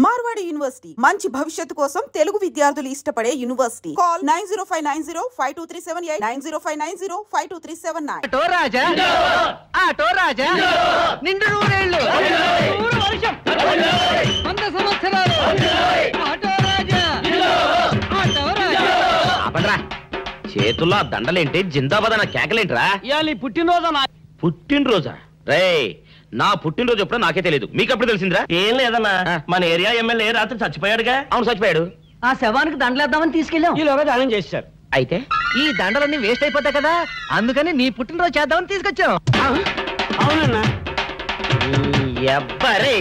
Marwadi university మంచి భవిష్యత్తు కోసం తెలుగు విద్యార్థులు ఇష్టపడే యూనివర్సిటీ. కాల్ 9059052378 9059052379. ఆటో రాజా ఆటో రాజా నిండు నూరేళ్ళు వర్షం 100 సంవత్సరాలు ఆటో రాజా ఆటో రాజా. అపడ్రా చేతుల్లో దండలేంటి, జిందాబాద్ అన్న కేకలేంట్రా? ఇయాలి పుట్టినరోజా? పుట్టినరోజా? రే నా పుట్టినరోజు ఎప్పుడో నాకే తెలియదు, మీకప్పుడు తెలిసిందిరా? ఏం లేదన్నా, మన ఏరియా ఎమ్మెల్యే రాత్రి చచ్చిపోయాడుగా. అవును చచ్చిపోయాడు. ఆ శవానికి దండలేద్దామని తీసుకెళ్ళాం. ఈలోగా దానం చేశారు. అయితే ఈ దండలన్నీ వేస్ట్ అయిపోతాయి కదా, అందుకని నీ పుట్టినరోజు చేద్దామని తీసుకొచ్చాం. అవునన్నా. ఎవ్వరే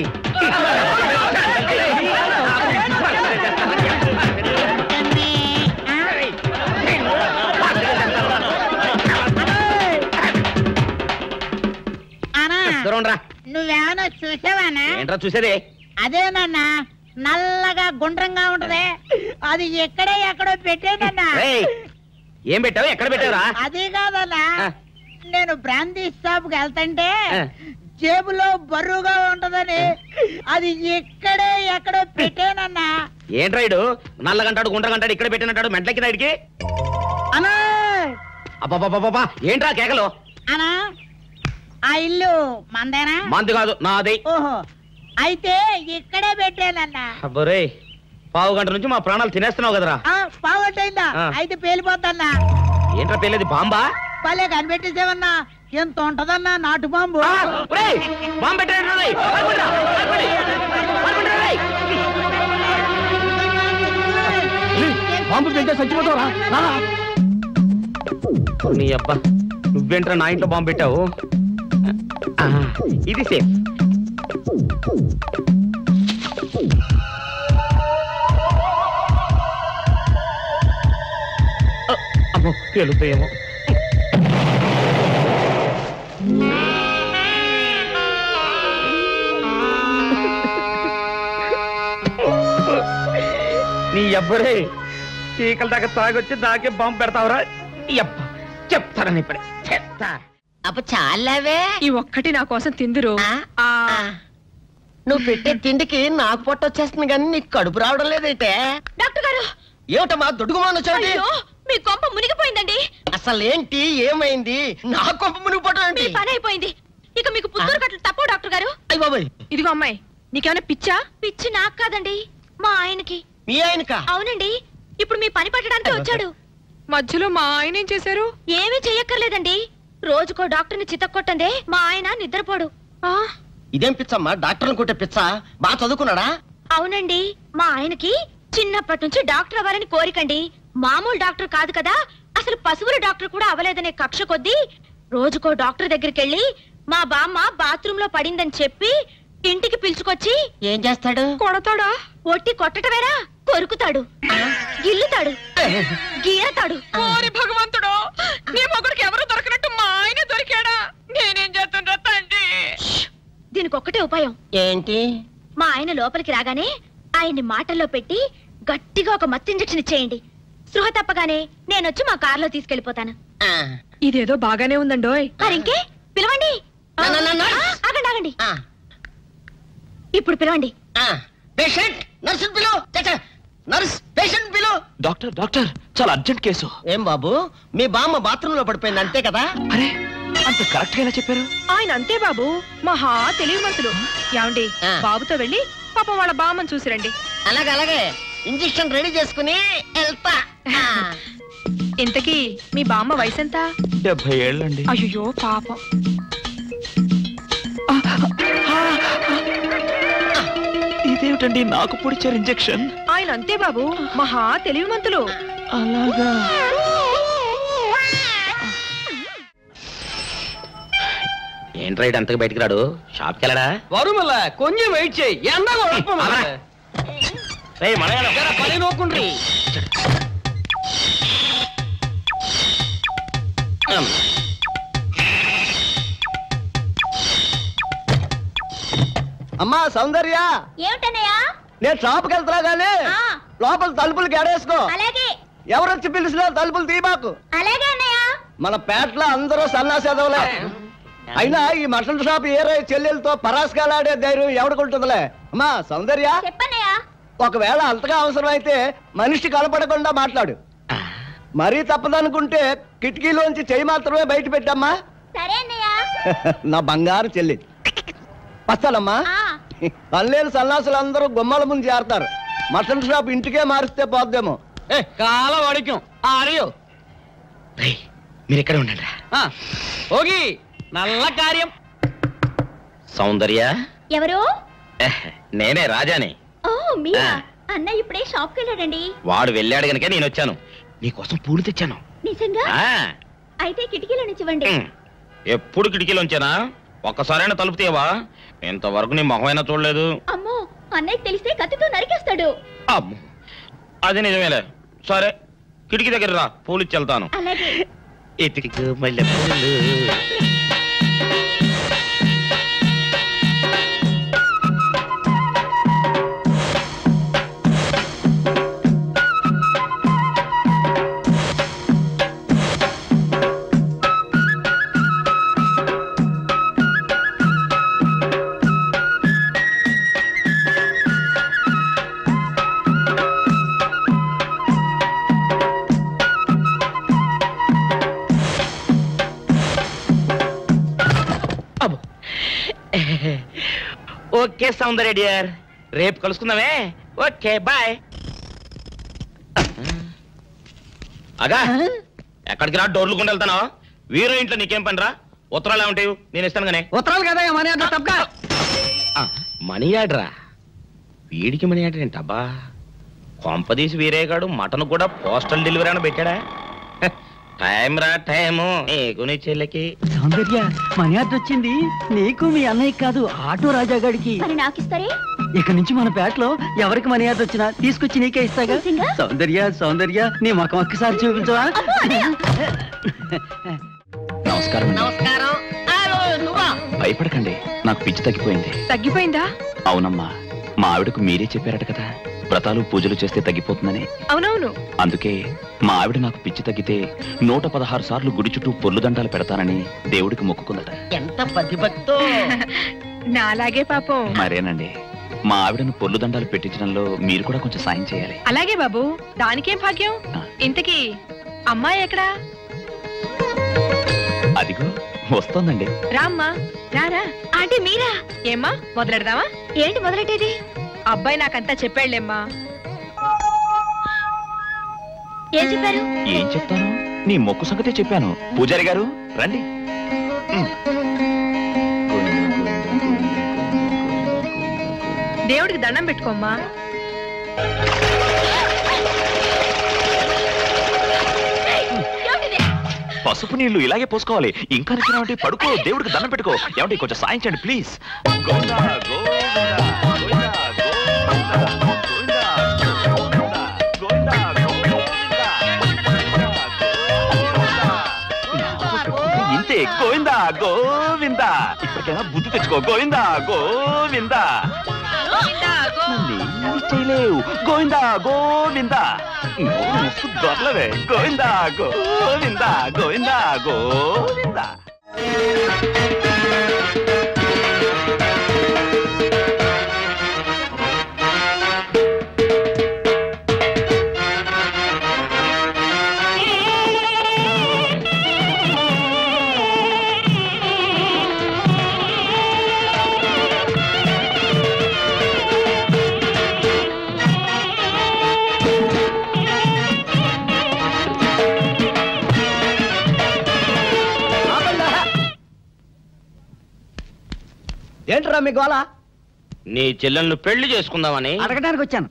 నువ్వేమన్నా చూసావానా? ఏంట్రా చూసేదే? అదేనన్నా నల్లగా గుండ్రంగా ఉంటది, అది ఎక్కడో పెట్టేనన్నా. ఏం పెట్టావు, ఎక్కడ పెట్టావురా? అది కాదన్నా, నేను బ్రాందీ షాప్ కి వెళ్తుంటే జేబులో బరువుగా ఉంటదని అది ఎక్కడో పెట్టేనన్నా. ఏంట్రా ఇడు నల్లగంటాడు గుండ్రగంటాడు ఇక్కడ పెట్టినట్టాడు మెంట్లకి నాయుడికి? అన్నా అబ్బాబాబాబా ఏంట్రా కేకలు? అన్నా ఆ ఇల్లు మందేనా? మంది కాదు, నాది. ఓహో, అయితే ఇక్కడే పెట్టానన్నా. అబ్బరే పావు గంట నుంచి మా ప్రాణాలు తినేస్తున్నావు కదరా. పావట్టయిందా? అయితే పేలిపోద్దన్నా. ఏంట్రా పేలేది, బాంబా? పలే కనిపెట్టేసేవన్నా, ఎంత ఉంటదన్నా నాటు బాంబు. బాంబు పెట్టాడు. బాంబు తింటే చచ్చిపోతావురా. నీ అబ్బా నువ్వేంట్రా నా ఇంట్లో బాంబు పెట్టావు? ఇది సేఫ్. అమ్మో పేలుతాయేమో. నీ అబ్బరే చీకల దాకా తాగొచ్చి దాకే బాంబు పెడతావురా? చెప్తారని ఇప్పుడే చెప్తా. అప్పుడు చాలావే, ఈ ఒక్కటి నా కోసం తిందురు. నువ్వు పెట్టే తిండికి నాకు పొట్ట వచ్చేస్తుంది కానీ నీకు కడుపు రావడం లేదైతే. డాక్టర్ గారు, ఏమిటమ్మా దుడుగుమాను చోటి? మీ కొంప మునిగిపోయిందండి. అసలు ఏంటి, ఏమైంది? నా కొంప మునిగిపోవడం మీ పని అయిపోయింది. ఇక మీకు పుత్తూరు కట్టలు తప్పవు డాక్టర్ గారు. అయ్య బాబాయ్, ఇదిగో అమ్మాయి, నీకేమైనా పిచ్చా? పిచ్చి నాకు కాదండి, మా ఆయనకి. మీ ఆయనకా? అవునండి, ఇప్పుడు మీ పని పట్టడానికి వచ్చాడు. మధ్యలో మా ఆయన ఏం చేశారు? ఏమీ చెయ్యక్కర్లేదండి, రోజుకో డాక్టర్ని చితక్కొట్టందే మా ఆయన నిద్రపోడు. ఇదేం పిచ్చమ్మా, డాక్టర్ని కొట్టే పిచ్చ? బాగా చదువుకున్నాడా? అవునండి, మా ఆయనకి చిన్నప్పటి నుంచి డాక్టర్ అవ్వాలని కోరికండి. మామూలు డాక్టర్ కాదు కదా, అసలు పశువుల డాక్టర్ కూడా అవ్వలేదనే కక్ష కొద్దీ రోజుకో డాక్టర్ దగ్గరికి వెళ్ళి మా బామ్మ బాత్రూమ్ లో పడిందని చెప్పి ఇంటికి పిలుచుకొచ్చి ఏం చేస్తాడు? కొడతాడా? ఒట్టి కొట్టటమేరా, కొరుకుతాడు, గిల్లుతాడు, గీరతాడు. ఓరి భగవంతుడు, నీ మొగుడికి ఎవరు దొరకనట్టు మా ఆయన దొరికాడా? నేనేం చేస్తుండ్రా తండ్రి? దీనికి ఒక్కటే ఉపాయం. ఏంటి? మా ఆయన లోపలికి రాగానే ఆయన్ని మాటల్లో పెట్టి గట్టిగా ఒక మత్తు ఇంజెక్షన్ ఇచ్చేయండి. స్పృహ తప్పగానే నేనొచ్చి మా కారులో తీసుకెళ్లిపోతాను. ఇదేదో బాగానే ఉందండోయ్. మరింకే పిలవండి. ఆగండి ఆగండి, ఇప్పుడు పిలవండి. పేషెంట్ నర్సు పిలు. నర్స్ పేషెంట్ పిలు. డాక్టర్ డాక్టర్ చాలా అర్జెంట్ కేసు. ఏం బాబు, మీ బామ్మ బాత్రూమ్ లో పడిపోయింది అంతే కదా? అరే అంత కరెక్ట్ గా ఎలా చెప్పారు? ఆయన అంతే బాబు, మహా తెలివి మనసులు. ఏమండి, బాబుతో వెళ్ళి పాపం వాళ్ళ బామ్మని చూసిరండి. అలాగే అలాగే, ఇంజెక్షన్ రెడీ చేసుకుని వెళ్తా. ఇంతకీ మీ బామ్మ వయసు ఎంత? 70 ఏళ్ళండి. అయ్యో పాపం. ఇదేమిటండి నాకు పొడిచారు ఇంజెక్షన్? ఆయన అంతే బాబు, మహా తెలివి మంతులు. అలాగా? ఏంట్రా ఇటు అంతగా బయటికి రాడు? షాప్కి వెళ్ళడా? వరుమల్ల కొంచెం వెయిట్ చేయి, ఎండ పని నోకుండ్రి. అమ్మా సౌందర్య, ఏమిటన్నయ్యా? నేను షాప్కి వెళ్తున్నా గానీ లోపల తలుపులు గడేసుకో. అలాగే. ఎవరొచ్చి పిలిచినా తలుపులు తీయబాకు. అలాగే అన్నయ్య. మన పేటలో అందరూ సన్నాసేదవులే. అయినా ఈ మటన్ షాప్ ఏరే చెల్లెలతో పరాస్కాలాడే ధైర్యం ఎవడుకుంటుందిలే. అమ్మా సౌందర్య, చెప్పన్నయ్యా. ఒకవేళ అంతగా అవసరమైతే మనిషి కనపడకుండా మాట్లాడు. మరీ తప్పదనుకుంటే కిటికీలోంచి చెయ్యి మాత్రమే బయట పెట్టమ్మా. సరే అన్నయ్య. నా బంగారు చెల్లి. వస్తానమ్మా. పల్లెలు సన్నాసులు అందరూ గుమ్మల ముందు చేరతారు. మటన్ షాప్ ఇంటికే మారిస్తే పోద్దేమో. కాల వాడికం ఆడియో మీరు ఎక్కడ ఉండండి. ఓగి నల్ల కార్యం. సౌందర్య ఎవరు? నేనే రాజాని. ఓ మీరా? అన్నయ్య ఇప్పుడే షాప్ కి వెళ్ళాడండి. వాడు వెళ్ళాడు గనుక నేను వచ్చాను. నీకోసం పూలు తెచ్చాను. నిజంగా? అయితే కిటికీలో నుంచి ఇవ్వండి. ఎప్పుడు కిటికీలో ఉంచానా? ఒక్కసారైనా తలుపు తీయవా? ఇంతవరకు నీ మొహమైనా చూడలేదు. అమ్మో, అన్నయ్య తెలిస్తే కత్తితో నరికేస్తాడు. అమ్మో, అది నిజమేలే. సరే, కిటికీ దగ్గర రా, పూలు ఇచ్చి వెళ్తాను. అలాగే. ఎతికి మల్లె పూలు. ఓకే సౌందర్య డియర్, రేపు కలుసుకుందామే. Okay bye. అగా ఎక్కడికి రా, డోర్లు కొండ వెళ్తాను. వీరో ఇంట్లో నీకేం పని రా? ఉత్తరాలు ఏమంటావు? నేను ఇస్తాను కానీ. ఉత్తరాలు కదా మనీ ఆర్డర్ తప్ప. మనీ ఆర్డరా? వీడికి మనీ ఆర్డర్ ఏంటబ్బా? కొంపదీసి వీరేగాడు మటన్ కూడా పోస్టల్ డెలివరీ అని పెట్టాడా? టైం రా టైము నీకు నీ చెల్లెకి. సౌందర్య, మనీ ఆర్డర్ వచ్చింది. నీకు మీ అన్నయ్య కాదు, ఆటో రాజా గారికి. మరి నాకిస్తారే? ఇక నుంచి మన పేటలో ఎవరికి మనీ ఆర్డర్ వచ్చినా తీసుకొచ్చి నీకే ఇస్తాగా. సౌందర్య సౌందర్య, నీ ముఖం ఒక్కసారి చూపించవా? నమస్కారం. నమస్కారం. భయపడకండి, నాకు పిచ్చి తగ్గిపోయింది. తగ్గిపోయిందా? అవునమ్మా, మా ఆవిడకు మీరే చెప్పారట కదా, వ్రతాలు పూజలు చేస్తే తగ్గిపోతుందని. అవునవును. అందుకే మా ఆవిడ నాకు పిచ్చి తగ్గితే 116 సార్లు గుడి చుట్టూ పొర్లు దండాలు పెడతానని దేవుడికి మొక్కుకుందట. ఎంత పతిభక్తో. నాలాగే పాపం. మరేనండి, మా ఆవిడను పొర్లు దండాలు పెట్టించడంలో మీరు కూడా కొంచెం సాయం చేయాలి. అలాగే బాబు, దానికేం భాగ్యం. ఇంతకీ అమ్మాయి ఎక్కడా? అదిగో వస్తోందండి. రామ్మా, రారా. అంటే మీరా? ఏమ్మా, మొదలెడదామా? ఏంటి మొదలెట్టేది? అబ్బాయి నాకంతా చెప్పాడులేమ్మా. ఏం చెప్పారు? ఏం చెప్తాను, నీ మొక్కు సంగతే చెప్పాను. పూజారి గారు రండి. దేవుడికి దండం పెట్టుకోమ్మా. పసుపు నీళ్లు ఇలాగే పోసుకోవాలి. ఇంకా నచ్చినావంటే పడుకో, దేవుడికి దండం పెట్టుకో. ఏమంటే కొంచెం సాయం చేయండి ప్లీజ్. ఇంతే, గోవిందా గోవిందా. ఇప్పటికైనా బుద్ధి తెచ్చుకో. గోవిందా గోవిందా. చేయలేవు. గోవిందా గోవిందా. దొరలవే. గోవిందా గోవిందా గోవిందా గోవిందా. ఏంట్రా మీ గోళ? నీ చెల్లెళ్ళు పెళ్లి చేసుకుందామని అడగడానికి వచ్చాను.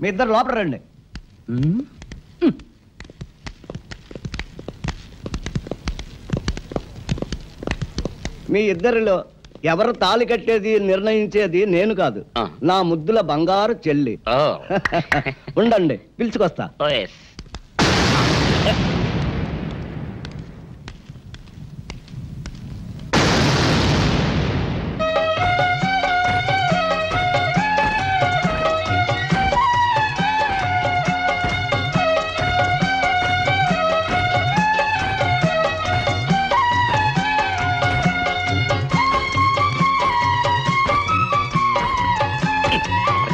మీ ఇద్దరు లోపల రండి. మీ ఇద్దరిలో ఎవరు తాళి కట్టేది నిర్ణయించేది నేను కాదు, నా ముద్దుల బంగారు చెల్లి. ఉండండి, పిలుచుకొస్తా.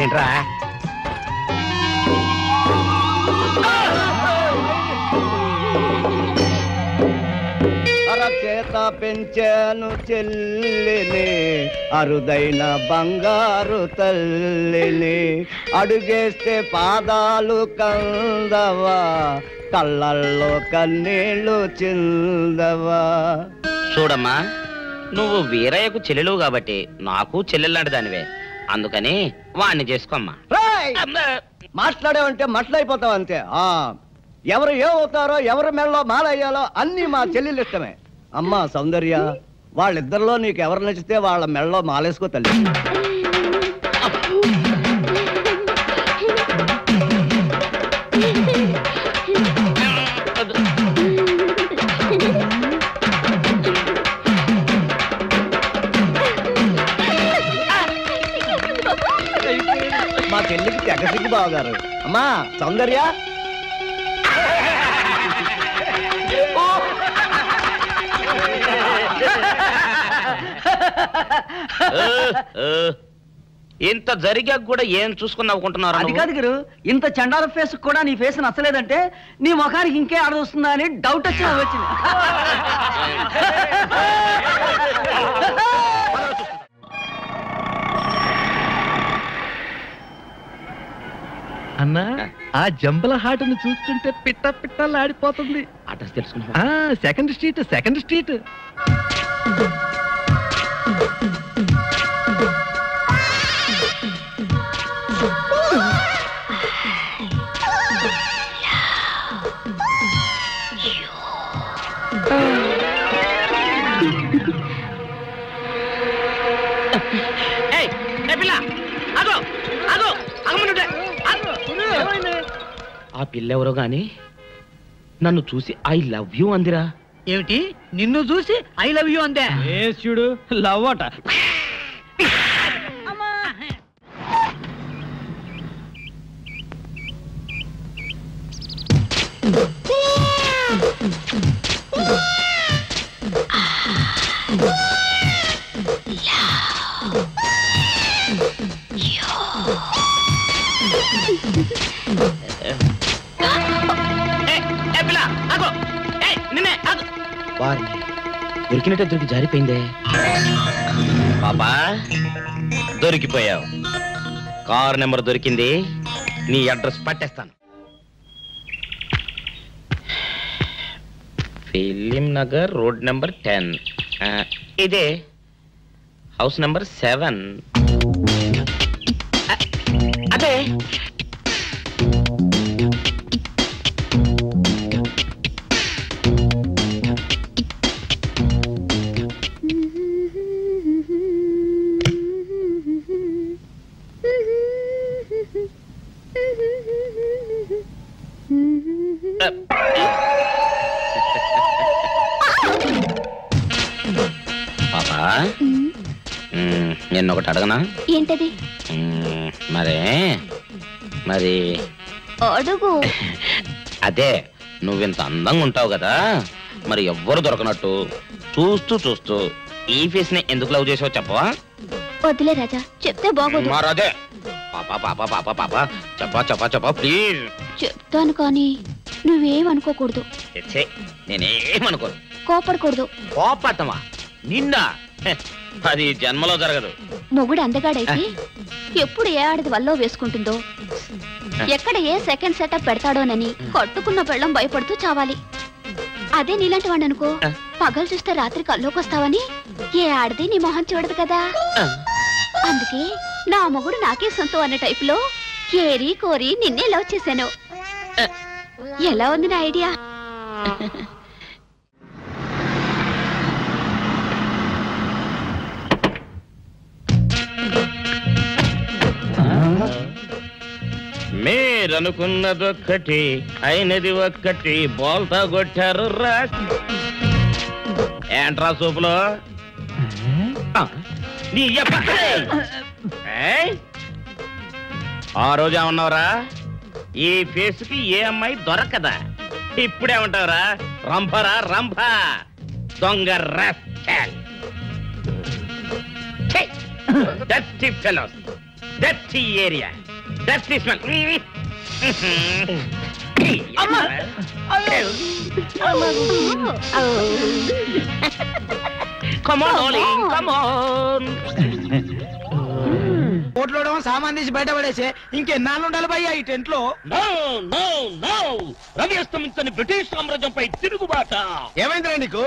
ఏంట్రా? అరచేత పెంచాను చెల్లిని, అరుదైన బంగారు తల్లిని, అడుగేస్తే పాదాలు కందవా, కళ్ళల్లో కన్నీళ్ళు చిందవా. చూడమ్మా, నువ్వు వీరయ్యకు చెల్లెలు కాబట్టి నాకు చెల్లెల్లాంటి దానివే, అందుకని వాణ్ణి చేసుకోమ్మా. మాట్లాడావంటే మట్లయిపోతావు అంతే. ఎవరు ఏమవుతారో, ఎవరి మెళ్ళలో మాలయ్యాలో అన్ని మా చెల్లెలు ఇష్టమే. అమ్మా సౌందర్య, వాళ్ళిద్దరిలో నీకు ఎవరు నచ్చితే వాళ్ళ మెళ్ళలో మాలేసుకో తల్లి. మా చెల్లికి తెగసిగ్గు బావగారు. అమ్మా సౌందర్య, ఇంత జరిగా కూడా ఏం చూసుకుని నవ్వుకుంటున్నారు? అది కాదు గురు, ఇంత చండాల ఫేస్ కూడా నీ ఫేస్ నచ్చలేదంటే నీ ముఖానికి ఇంకే ఆడదొస్తుందా అని డౌట్ వచ్చి వచ్చింది. అన్నా, ఆ జంబల హాటును చూస్తుంటే పిట్ట పిట్టలాడిపోతుంది. అడ్రస్ తెలుసుకున్నా? Second street. ఆ పిల్లెవరో గాని నన్ను చూసి ఐ లవ్ యూ అందిరా. ఏమిటి, నిన్ను చూసి ఐ లవ్ యూ అందే? చూడు, లవ్ అట. దొరికినట్టే దొరికి జారిపోయిందే. పాపా దొరికిపోయావు. కారు నెంబర్ దొరికింది, నీ అడ్రస్ పట్టేస్తాను. Film Nagar, road number 10. ఇదే హౌస్ నెంబర్ 7. అదే పాపా, నిన్నొకటి అడగనా? ఏంటది? మరి అడుగు. అదే, నువ్వింత అందంగా ఉంటావు కదా, మరి ఎవ్వరు దొరకనట్టు చూస్తూ ఈ ఫేస్ ని ఎందుకు లవ్ చేసావు చెప్పవా? వద్దులే రాజా, చెప్తే బాగోదు. మరదే చెప్పా ప్లీజ్. చెప్తాను కానీ నువ్వేమనుకోకూడదు. నేనేమనుకోను. కోపడకూడదు. కోపడతావా? నిన్న అది జన్మలో జరగదు. మొగుడు అందగాడైతే ఎప్పుడు ఏ ఆడది వల్లో వేసుకుంటుందో, ఎక్కడ ఏ సెకండ్ సెటప్ పెడతాడోనని కట్టుకున్న పెళ్ళం భయపడుతూ చావాలి. అదే నీలాంటి వాడిని అనుకో, పగలు చూస్తే రాత్రి కల్లోకొస్తావని ఏ ఆడది నీ మొహం చూడదు కదా. అందుకే నా మొగుడు నాకే సొంతం అన్న టైపులో ఏరి కోరి నిన్నే లవ్ చేశాను. ఎలా ఉంది నా ఐడియా? మీరనుకున్నదొక్కటి అయినది ఒక్కటి, బోల్తా కొట్టారు రా. ఏంట్రా సూపులో ఆ రోజు ఏమన్నావురా? ఈ ఫేస్ కి ఏ అమ్మాయి దొరకదా? ఇప్పుడేమంటావురా? రంభరా రంభ, దొంగ rascal. Dirty fellows. Dirty area, dirty smell. Come on, darling, come on. కోట్లో సామాన్ తీసి బయట పడేసే ఇంకెన్నాళ్ళు ఉండాలి భయ్యా ఈ టెంట్ లో? రవి అస్తమించని బ్రిటిష్ సామ్రాజ్యంపై తిరుగుబాట. ఏమైందిరా నీకు?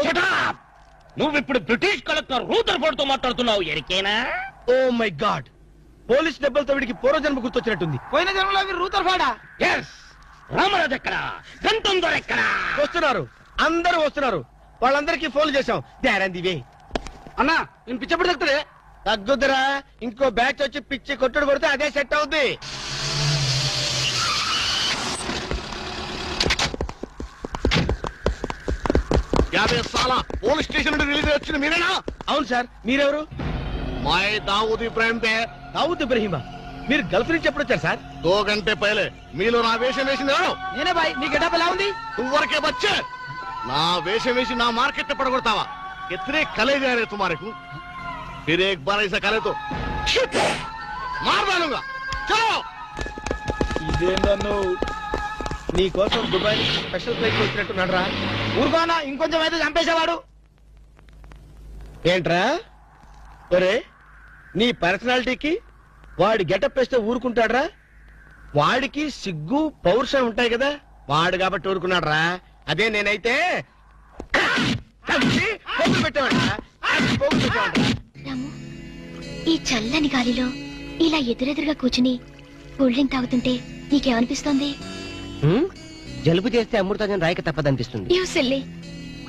నువ్వు ఇప్పుడు బ్రిటిష్ కలెక్టర్ రూదర్ఫోర్డ్ తో మాట్లాడుతున్నావు. ఎరికేనా? ఓ మై గాడ్, పోలీస్ దెబ్బలతో వీడికి పూర్వజన్మ గుర్తొచ్చినట్టుంది. పోయిన జన్మలో అవి రూదర్ఫోర్డా? ఎస్. రామరాజు ఎక్కడా? గంటం దొర ఎక్కడా? వస్తున్నారు, అందరూ వస్తున్నారు. వాళ్ళందరికీ ఫోన్ చేశాం. దివే అన్నా, నేను పిచ్చప్పుడు తగ్గుతుంది. తగ్గుద్దురా, ఇంకో బ్యాచ్ వచ్చి పిచ్చి కొట్టుడు కొడితే అదే సెట్ అవుద్ది. పోలీస్ స్టేషన్ నుండి రిలీజ్ వచ్చింది మీరేనా? అవును సార్, మీరెవరు? మై దావూద్ ఇబ్రాహిం దే. దావూద్ ఇబ్రహీమా, మీరు గల్ఫ్ నుంచి ఎప్పుడు వచ్చారు సార్? 2 గంటే పైలే. మీలో నా వేషం వేసింది ఎవరు? నేనే బాయ్. మీ గెటప్ ఎలా ఉంది? నువ్వరకే బచ్చే. నా వేషం వేసి నా మార్కెట్ పడగొడతావా? ఎత్రే కలే जा रहे तुम्हारे को? फिर एक बार ऐसा करे तो मार डालूंगा. चलो. ఇదేందన్ను నీ కోసం దుబాయ్ స్పెషల్ ఫ్లైట్ వచ్చినట్టు నడరా. ఊరుకోనా, ఇంకొంచెం అయితే చంపేసేవాడు. ఏంట్రా ఒరే, నీ పర్సనాలిటీకి వాడి గెటప్ వేస్తే ఊరుకుంటాడ్రా? వాడికి సిగ్గు పౌరుషం ఉంటాయి కదా, వాడు కాబట్టి ఊరుకున్నాడ్రా. అదే నేనైతే పెట్టేవాడ్రా. రాము, ఈ చల్లని గాలిలో ఇలా ఎదురెదురుగా కూర్చుని కూల్ డ్రింక్ తాగుతుంటే నీకేమనిపిస్తోంది? జలుబు చేస్తే అమృతాజన్ రాయక తప్పదనిపిస్తుంది. యూ సిల్లీ,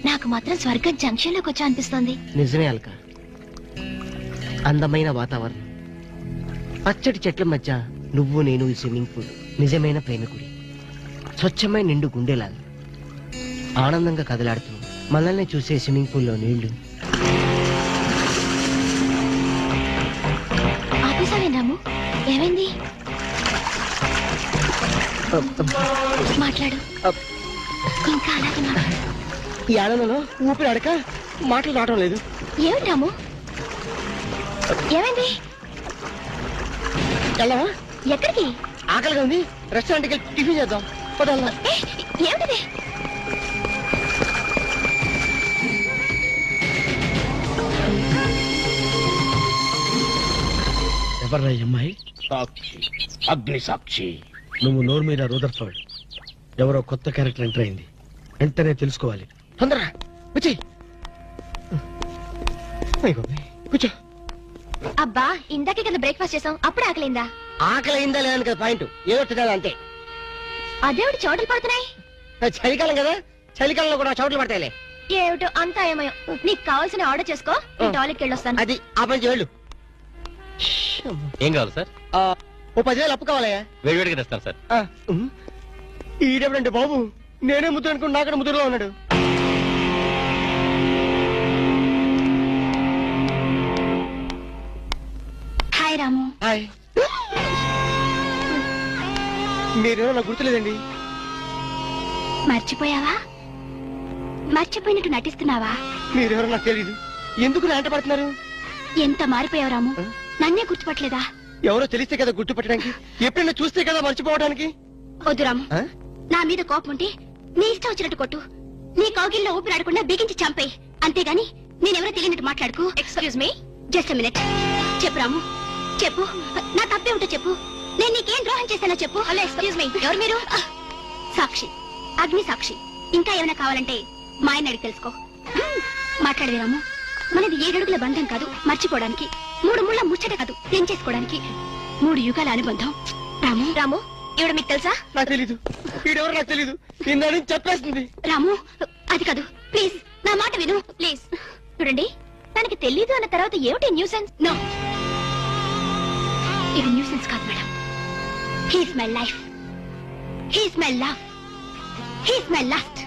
నాకు మాత్రం స్వర్గం జంక్షన్ లోకి వచ్చా అనిపిస్తోంది. నిజమే అల్క, అందమైన వాతావరణం, పచ్చటి చెట్ల మధ్య నువ్వు నేను ఈ స్విమ్మింగ్ పూల్ నిజమైన ప్రేమికుడి. స్వచ్ఛమైన నిండు గుండెలాగా ఆనందంగా కదలాడుతూ మనల్ని చూసే స్విమ్మింగ్ పూల్లో నీళ్లు. ఆపేసావే రాము, ఏమైంది? మాట్లాడు, ఇంకా అలాగే మాట్లాడు. ఈ ఆనందంలో ఊపిరి అడక మాటలు రావడం లేదు. ఏమిటి రాము, ఏమైంది? వెళ్ళవా? ఎక్కడికి? ఆకలిగా ఉంది, రెస్టారెంట్కి వెళ్ళి టిఫిన్ చేద్దాం. పదల్లా. ఏమిటిది? ఎవర్రా ఈ అమ్మాయి? సాక్షి, అగ్ని సాక్షి. నువ్వు నోరు మీద రూదర్ఫోర్డ్, ఎవరో కొత్త క్యారెక్టర్ ఎంటర్ అయింది. వెంటనే తెలుసుకోవాలి. తొందరగా వచ్చి కూర్చో. అబ్బా, ఇందాకే కదా బ్రేక్ఫాస్ట్ చేసాం, అప్పుడు ఆకలిందా? ఆకలి అయిందా లేదని కదా పాయింట్, ఏదో తినాలి అంతే. అదేవిడి చోటలు పడుతున్నాయి. చలికాలం కదా, చలికాలంలో కూడా చోట్లు పడతాయిలే. ఏమిటో అంతా ఏమయో. నీకు కావాల్సిన ఆర్డర్ చేసుకో, నేను టాయిలెట్కి వెళ్ళొస్తాను. అది ఆ పని వెళ్ళు. ఏం కావాలి సార్? ఓ 10,000 అప్పు కావాలయ్యా. వేడివేడిగా తెస్తాను సార్. ఈడెవడంటే బాబు, నేనే ముద్దు అనుకుని నాకడ ముద్దులో ఉన్నాడు. హాయ్ రాము. హాయ్. మీరేమో నాకు గుర్తులేదండి. మర్చిపోయావా? మర్చిపోయినట్టు నటిస్తున్నావా? మీరెవరో నాకు తెలీదు. ఎందుకు నాంట పడుతున్నారు? ఎంత మారిపోయావు రాము, నన్నే గుర్తుపట్టలేదా? ఎవరో తెలిస్తే కదా గుర్తుపట్టడానికి, ఎప్పుడైనా చూస్తే కదా మర్చిపోవడానికి. వద్దు రాము, నా మీద కోపం ఉంటే నీ ఇష్టం వచ్చినట్టు కొట్టు, నీ కౌగిల్లో ఊపిరాడకుండా బిగించి చంపేయి. అంతేగాని నేనెవరో తెలియనట్టు మాట్లాడుకు. Excuse me, just minute. చెప్పు రాము, చెప్పు. నా తప్పే ఉంటే చెప్పు. నేను నీకేం ద్రోహం చేశానో చెప్పు. హలో, ఎక్స్క్యూజ్ మీ, ఎవరు మీరు? సాక్షి, అగ్ని సాక్షి. ఇంకా ఏమైనా కావాలంటే మా ఆయన అడిగి తెలుసుకో. మాట్లాడేది రాము, మనది 7 అడుగుల బంధం కాదు మర్చిపోవడానికి, 3 ముళ్ళ ముచ్చట కాదు తెంచేసుకోవడానికి, 3 యుగాల అనుబంధం. రాము, రాము, ఇవిడ మీకు తెలుసా? నాకు తెలీదు. వీడెవరు నాకు తెలీదు. నిన్న చెప్పేస్తుంది. రాము, అది కాదు, ప్లీజ్ నా మాట విను, ప్లీజ్. చూడండి, తనకి తెలీదు అన్న తర్వాత ఏమిటి న్యూసెన్స్? నో, ఇది న్యూసెన్స్ కాదు madam. He's my life, he's my love, he's my last.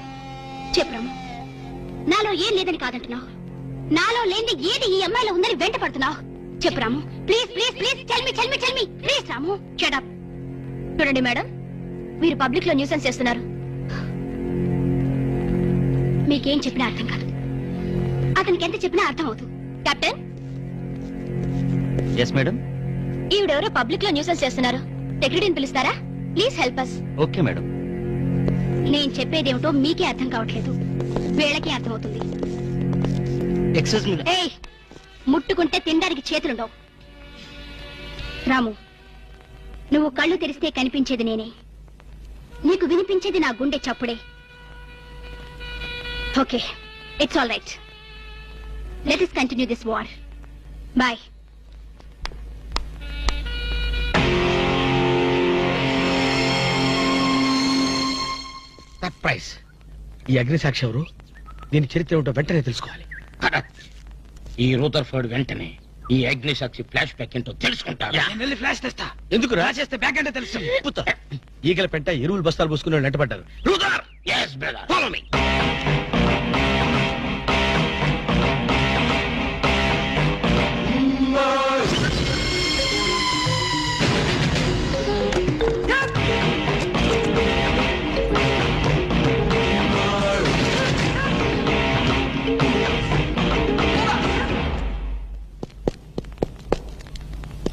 చెప్పు రాము, నాలో ఏం లేదని కాదంటున్నావు, నాలో లేని ఏది ఈ అమ్మాయిలో ఉందని వెంట పడుతున్నావు. చెప్పు Ramu, please please please, tell me please. Ramu, shut up. చూడండి మేడం, మీరు పబ్లిక్ లో న్యూసెన్స్ చేస్తున్నారు. మీకేం చెప్పినా అర్థం కాదు, అతనికి ఎంత చెప్పినా అర్థం అవుతుంది. కెప్టెన్. Yes madam. ఈవిడెవరో పబ్లిక్ లో న్యూసెన్స్ చేస్తున్నారు. సెక్రటరీని పిలుస్తారా? Please help us. Okay madam. నేను చెప్పేదేమిటో మీకే అర్థం కావట్లేదు, వీళ్ళకి అర్థమవుతుంది. Excuse me. ఏయ్, ముట్టుకుంటే తినడానికి చేతులుండవు. రాము, నువ్వు కళ్ళు తెరిస్తే కనిపించేది నేనే, నీకు వినిపించేది నా గుండె చప్పుడే. Okay, it's all right. Let us continue this war. Bye. Surprise. ఈ అగ్నిసాక్షి ఎవరు? దీని చరిత్ర ఏమిటో వెంటనే తెలుసుకోవాలి. ఈ రూదర్ఫర్డ్ వెంటనే ఈ అగ్నిసాక్షి ఫ్లాష్ బ్యాక్ ఏంటో తెలుసుకుంటారా? ఫ్లాష్ తెస్తా. ఎందుకు రాసేస్తే బ్యాక్ అంటే తెలుసు. ఈగల పెంట ఎరువులు బస్తాలు పోసుకుని నెట్టబడ్డారు. రూదర్, yes brother, follow me.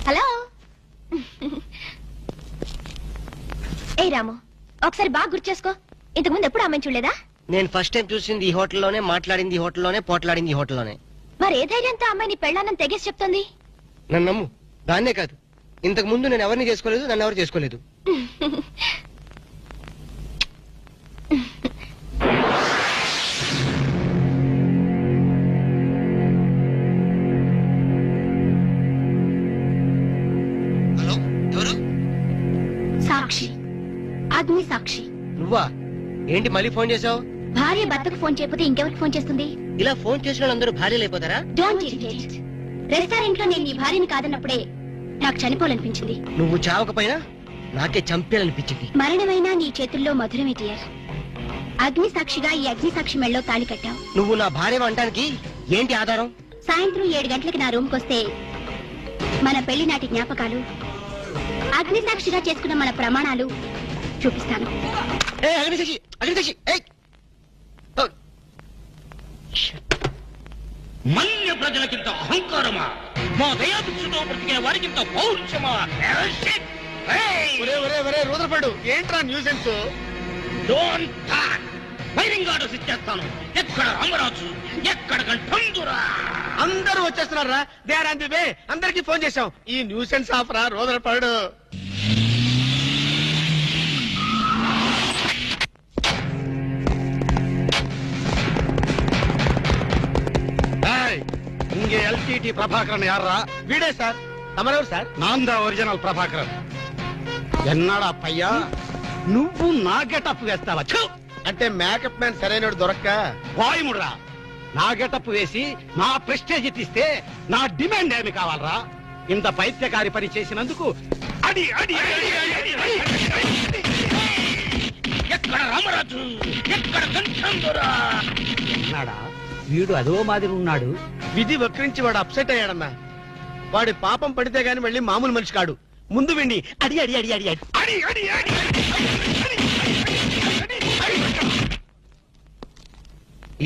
Hello. ఏ రాము, ఒకసారి బాగా గుర్తు చేసుకో. ఇంతకుముందు ఎప్పుడు అమ్మాయి చూడలేదా? నేను ఫస్ట్ టైం చూసింది ఈ హోటల్లోనే, మాట్లాడింది ఈ హోటల్లోనే, పోట్లాడింది ఈ హోటల్లోనే. మరి ఏ ధైర్యంతో అమ్మాయి నీ పెళ్ళానని తెగేసి చెప్తుంది? నన్ను నమ్ము. దాన్నే కాదు, ఇంతకు ముందు నేను ఎవరిని చేసుకోలేదు, నన్ను ఎవరు చేసుకోలేదు. హలో, ఎవరు? సాక్షి, అగ్ని సాక్షి. నువ్వా? ఏంటి మళ్ళీ ఫోన్ చేసావు? భార్య భర్తకు ఫోన్ చేయకపోతే ఇంకెవరికి ఫోన్ చేస్తుంది? ఇలా ఫోన్ చేసిన వాళ్ళందరూ భార్యలు అయిపోతారా? Don't irritate. రెస్టారెంట్ లో నేను నీ భార్యని కాదన్నప్పుడే నాకు చనిపోవాలనిపించింది. నువ్వు చావకపోయినా నాకే చంపేయాలనిపించింది. మరణమైనా నీ చేతుల్లో మధురమే డియర్. అగ్ని సాక్షిగా ఈ అగ్ని సాక్షి మెళ్ళలో తాళి కట్టావు. నువ్వు నా భార్య అనడానికి ఏంటి ఆధారం? సాయంత్రం 7 గంటలకి నా రూమ్ కొస్తే మన పెళ్లి నాటి జ్ఞాపకాలు, అగ్ని సాక్షిగా చేసుకున్న మన ప్రమాణాలు చూపిస్తాను. మన్య ప్రజలకింత అహంకారమా? మా దయాభిక్షతో బ్రతికే వారికింత పౌరుషమా? రూదర్ఫర్డ్, ఏంట్రా nuisance? Don't talk. Firing orders ఇచ్చేస్తాను. ఎక్కడ రామరాజు, ఎక్కడ గంటందురా? అందరూ వచ్చేస్తున్నారా? They are on the way. అందరికి ఫోన్ చేశాం. ఈ న్యూసెన్స్ ఆఫ్ రా రూదర్ఫర్డ్. இங்கே எல்டிடி பிரபாகரன் யாரா? వీడే సార్. తమరెవరు సార్? நான் தான் ఒరిజినల్ ప్రభాకరన్. ఎన్నాడా పయ్యా, నువ్వు నా గెటప్ వేస్తావా? అంటే మేకప్ మ్యాన్ సరైనడు దొరక్క వాయుముడ్రా. నా గెటప్ వేసి నా ప్రెస్టేజ్ తీస్తే నా డిమాండ్ ఏమి కావాలరా? ఇంత పైత్యకారి పని చేసినందుకు అడి అడి అడి అడి అడి. ఎక్కడ రామరాజు, ఎక్కడ గంటందురా? ఎన్నాడా వీడు అదో మాదిరి ఉన్నాడు. విధి వక్రించి వాడు అప్సెట్ అయ్యాడన్నా. వాడి పాపం పడితే గాని మళ్ళీ మామూలు మనిషి కాడు. ముందు విండి అడి అడి అడి అడి అడి అడి అడి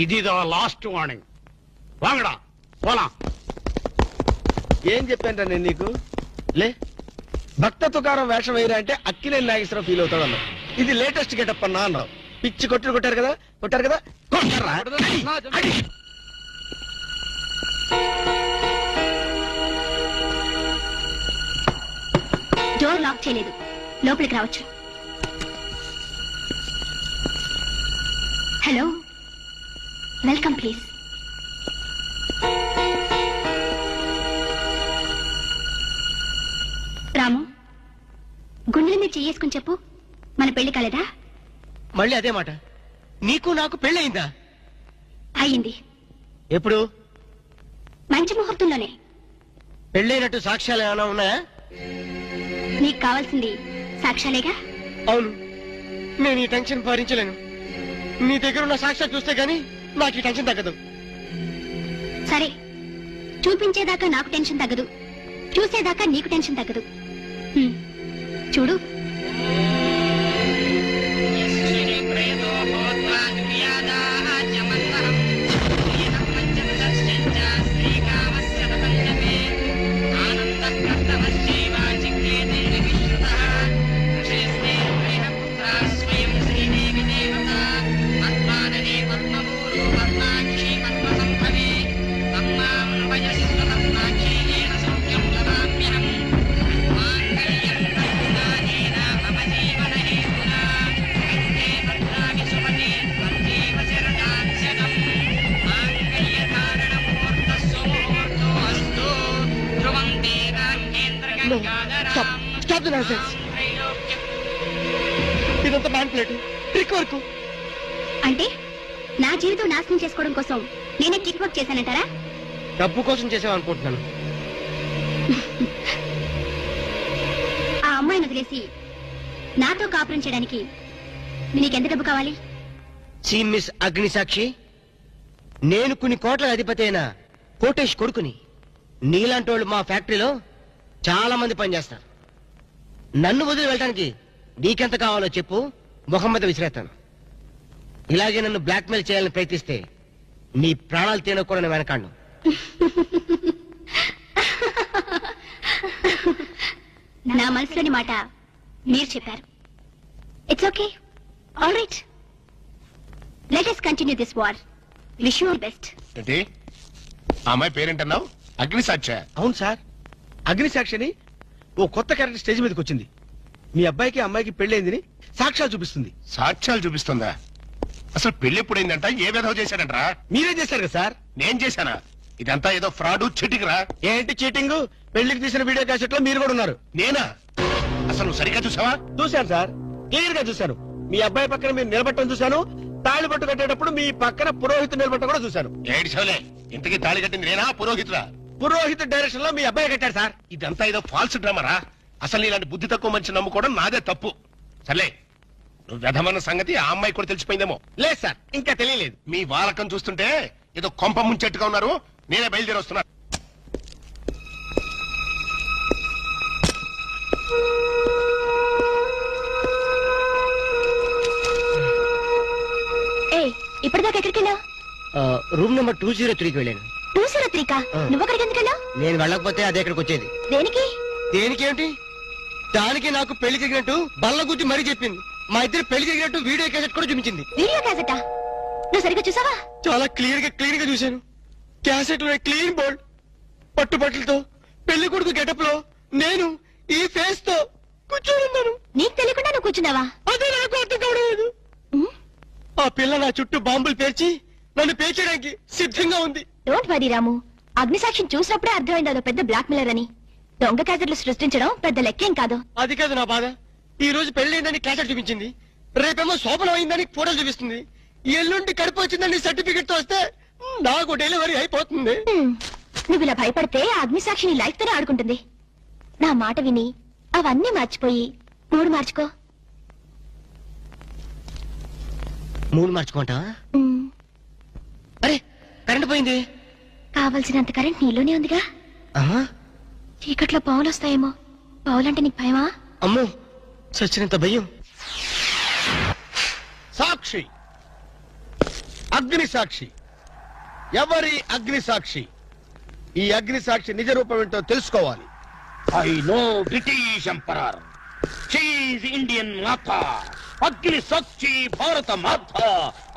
ఇదిదో లాస్ట్ వార్నింగ్. వాంగడా పోలా. ఏం చెప్పాను నేను నీకు? లే, భక్త తుకారం వేషం వేయరా అంటే అక్కినేని నాగేశ్వరరావు ఫీల్ అవుతాడు అన్నావు. ఇది లేటెస్ట్ గెటప్ అన్నా అన్నావు. పిచ్చి కొట్టారు కదా కొట్టారా? డోర్ లాక్ చేయలేదు, లోపలికి రావచ్చు. Hello, welcome please. రాము, గుండెల మీద చెయ్యేసుకుని చెప్పు, మన పెళ్లి కాలేదా? మళ్ళీ అదే మాట. నీకు నాకు పెళ్ళయిందా? అయ్యింది. ఎప్పుడు? మంచి ముహూర్తంలోనే. పెళ్ళైనట్టు సాక్ష్యాలు ఏమైనా ఉన్నాయా? నీకు కావాల్సింది సాక్ష్యాలేగా? అవును, నేను ఈ టెన్షన్ భరించలేను. నీ దగ్గర ఉన్న సాక్ష్యాలు చూస్తే గానీ నాకు ఈ టెన్షన్ తగ్గదు. సరే, చూపించేదాకా నాకు టెన్షన్ తగ్గదు, చూసేదాకా నీకు టెన్షన్ తగ్గదు. చూడు. ఆనంద ఇదంతా మ్యాన్ ప్లేట్ ట్రిక్ వర్క్. అంటే నా జీవితం నాశనం చేసుకోవడం కోసం నేనే ట్రిక్ వర్క్ చేశానంటారా? డబ్బు కోసం చేసావనుకుంటున్నాను. ఆ అమ్మాయిని వదిలేసి నాతో కాపురం చేయడానికి నీకెంత డబ్బు కావాలి? మిస్ అగ్నిసాక్షి, నేను కొన్ని కోట్ల అధిపతి అయిన కోటేష్ కొడుకుని. నీలాంటి వాళ్ళు మా ఫ్యాక్టరీలో చాలా మంది పనిచేస్తారు. నన్ను వదిలి వెళ్ళడానికి నీకెంత కావాలో చెప్పు, ముఖం మీద విసిరేస్తాను. ఇలాగే నన్ను బ్లాక్మెయిల్ చేయాలని ప్రయత్నిస్తే నీ ప్రాణాలు తీయడం కూడా నేను వెనకాడను. నా మనసులోని మాట మీరు చెప్పారు. It's okay, all right, let us continue this war. Wish you all best. ఏంటి ఆ అమ్మాయి పేరేంటన్నావు? అగ్నిసాక్షి? అవును సార్, అగ్నిసాక్షిని ఓ కొత్త క్యారెక్టర్ స్టేజ్ మీదకి వచ్చింది. మీ అబ్బాయికి అమ్మాయికి పెళ్ళైందని సాక్ష్యాలు చూపిస్తుంది. సాక్ష్యాలు చూపిస్తుందా? అసలు పెళ్లి ఎప్పుడైందంట? ఏ విధవ చేశాడంటరా? మీరేం చేశారు కదా సార్? నేను చేశానా? ఇదంతా ఏదో ఫ్రాడ్ చీటింగ్ రా. ఏంటి చీటింగ్? పెళ్లికి తీసిన వీడియో క్యాసెట్ లో మీరు కూడా ఉన్నారు. నేనా? అసలు నువ్వు సరిగ్గా చూసావా? చూశాను సార్, క్లియర్ గా చూశాను. మీ అబ్బాయి పక్కన మీరు నిలబట్టడం చూశాను. తాళి పట్టు కట్టేటప్పుడు మీ పక్కన పురోహితు నిలబట్టడం కూడా చూశాను. ఏడిసోలే, ఇంతకీ తాళి కట్టింది నేనా పురోహితురా? పురోహిత డైరెక్షన్ లో మీ అబ్బాయి కట్టారు సార్. ఇదంతా ఏదో ఫాల్స్ డ్రామారా. అసలు ఇలాంటి బుద్ధి తక్కువ మనిషి నమ్ముకోవడం నాదే తప్పు. సర్లే, నువ్వు వ్యధమన్న సంగతి ఆ అమ్మాయి కూడా తెలిసిపోయిందేమో. లేదు సార్, ఇంకా తెలియలేదు. మీ వాలకం చూస్తుంటే ఏదో కొంప ముంచెట్టుగా ఉన్నారు. నేనే బయలుదేరి వస్తున్నా. ఇప్పటిదాకా ఎక్కడికి వెళ్ళావు? రూమ్ నెంబర్ 203కి వెళ్ళాను. 203కా? నువ్వు అక్కడికి ఎందుకు వెళ్ళావు? నేను వెళ్ళకపోతే అదే ఇక్కడికి వచ్చేది. దేనికి? దేనికేంటి? దానికి నాకు పెళ్లి జరిగినట్టు బల్ల గుద్ది మరీ చెప్పింది. మా ఇద్దరు పెళ్లి జరిగినట్టు వీడియో క్యాసెట్ కూడా చూపించింది. వీడియో క్యాసెటా? నువ్వు సరిగ్గా చూసావా? చాలా క్లియర్ గా చూశాను. క్యాసెట్ లో క్లీన్ బోల్డ్ పట్టుబట్టలతో పెళ్లి కొడుకు గెటప్ లో నేను ఈ ఫేస్ తో కూర్చొని ఉన్నాను. నీకు తెలియకుండా నువ్వు కూర్చున్నావా? అదే నాకు అర్థం కావడం. ఆ పిల్ల నా చుట్టూ బాంబులు పేర్చి నన్ను పేర్చడానికి సిద్ధంగా ఉంది. డోంట్ వరీ రాము, అగ్నిసాక్షిని చూసినప్పుడే అర్థమైంది అదో పెద్ద బ్లాక్ మెయిలర్ అని. దొంగ క్యాసెట్లు సృష్టించడం పెద్ద లెక్కేం కాదు. అది కాదు నా బాధ. ఈ రోజు పెళ్లి క్యాసెట్ చూపించింది, రేపేమో శోభనం అయిందని ఫోటోలు చూపిస్తుంది, ఎల్లుండి కడుపు వచ్చిందని సర్టిఫికెట్ తో వస్తే నాకు డెలివరీ అయిపోతుంది. నువ్వు ఇలా భయపడితే అగ్నిసాక్షిని లైఫ్ తోనే ఆడుకుంటుంది. నా మాట విని అవన్నీ మర్చిపోయి మూడు మార్చుకో. మూడు మార్చుకుంటావా? అరే కరెంట్ పోయింది. కావలసినంత కరెంట్ నీలోనే ఉందిగా. చీకట్లో పావులు వస్తాయేమో. పావులంటే నీకు భయమా? అమ్మో, సచ్చినంత భయం. సాక్షి, అగ్ని సాక్షి. ఎవరి అగ్ని సాక్షి? ఈ అగ్ని సాక్షి నిజ రూపం ఏంటో తెలుసుకోవాలి. I know British emperor, she is Indian మాత, అగ్ని సాక్షి భారత మాత.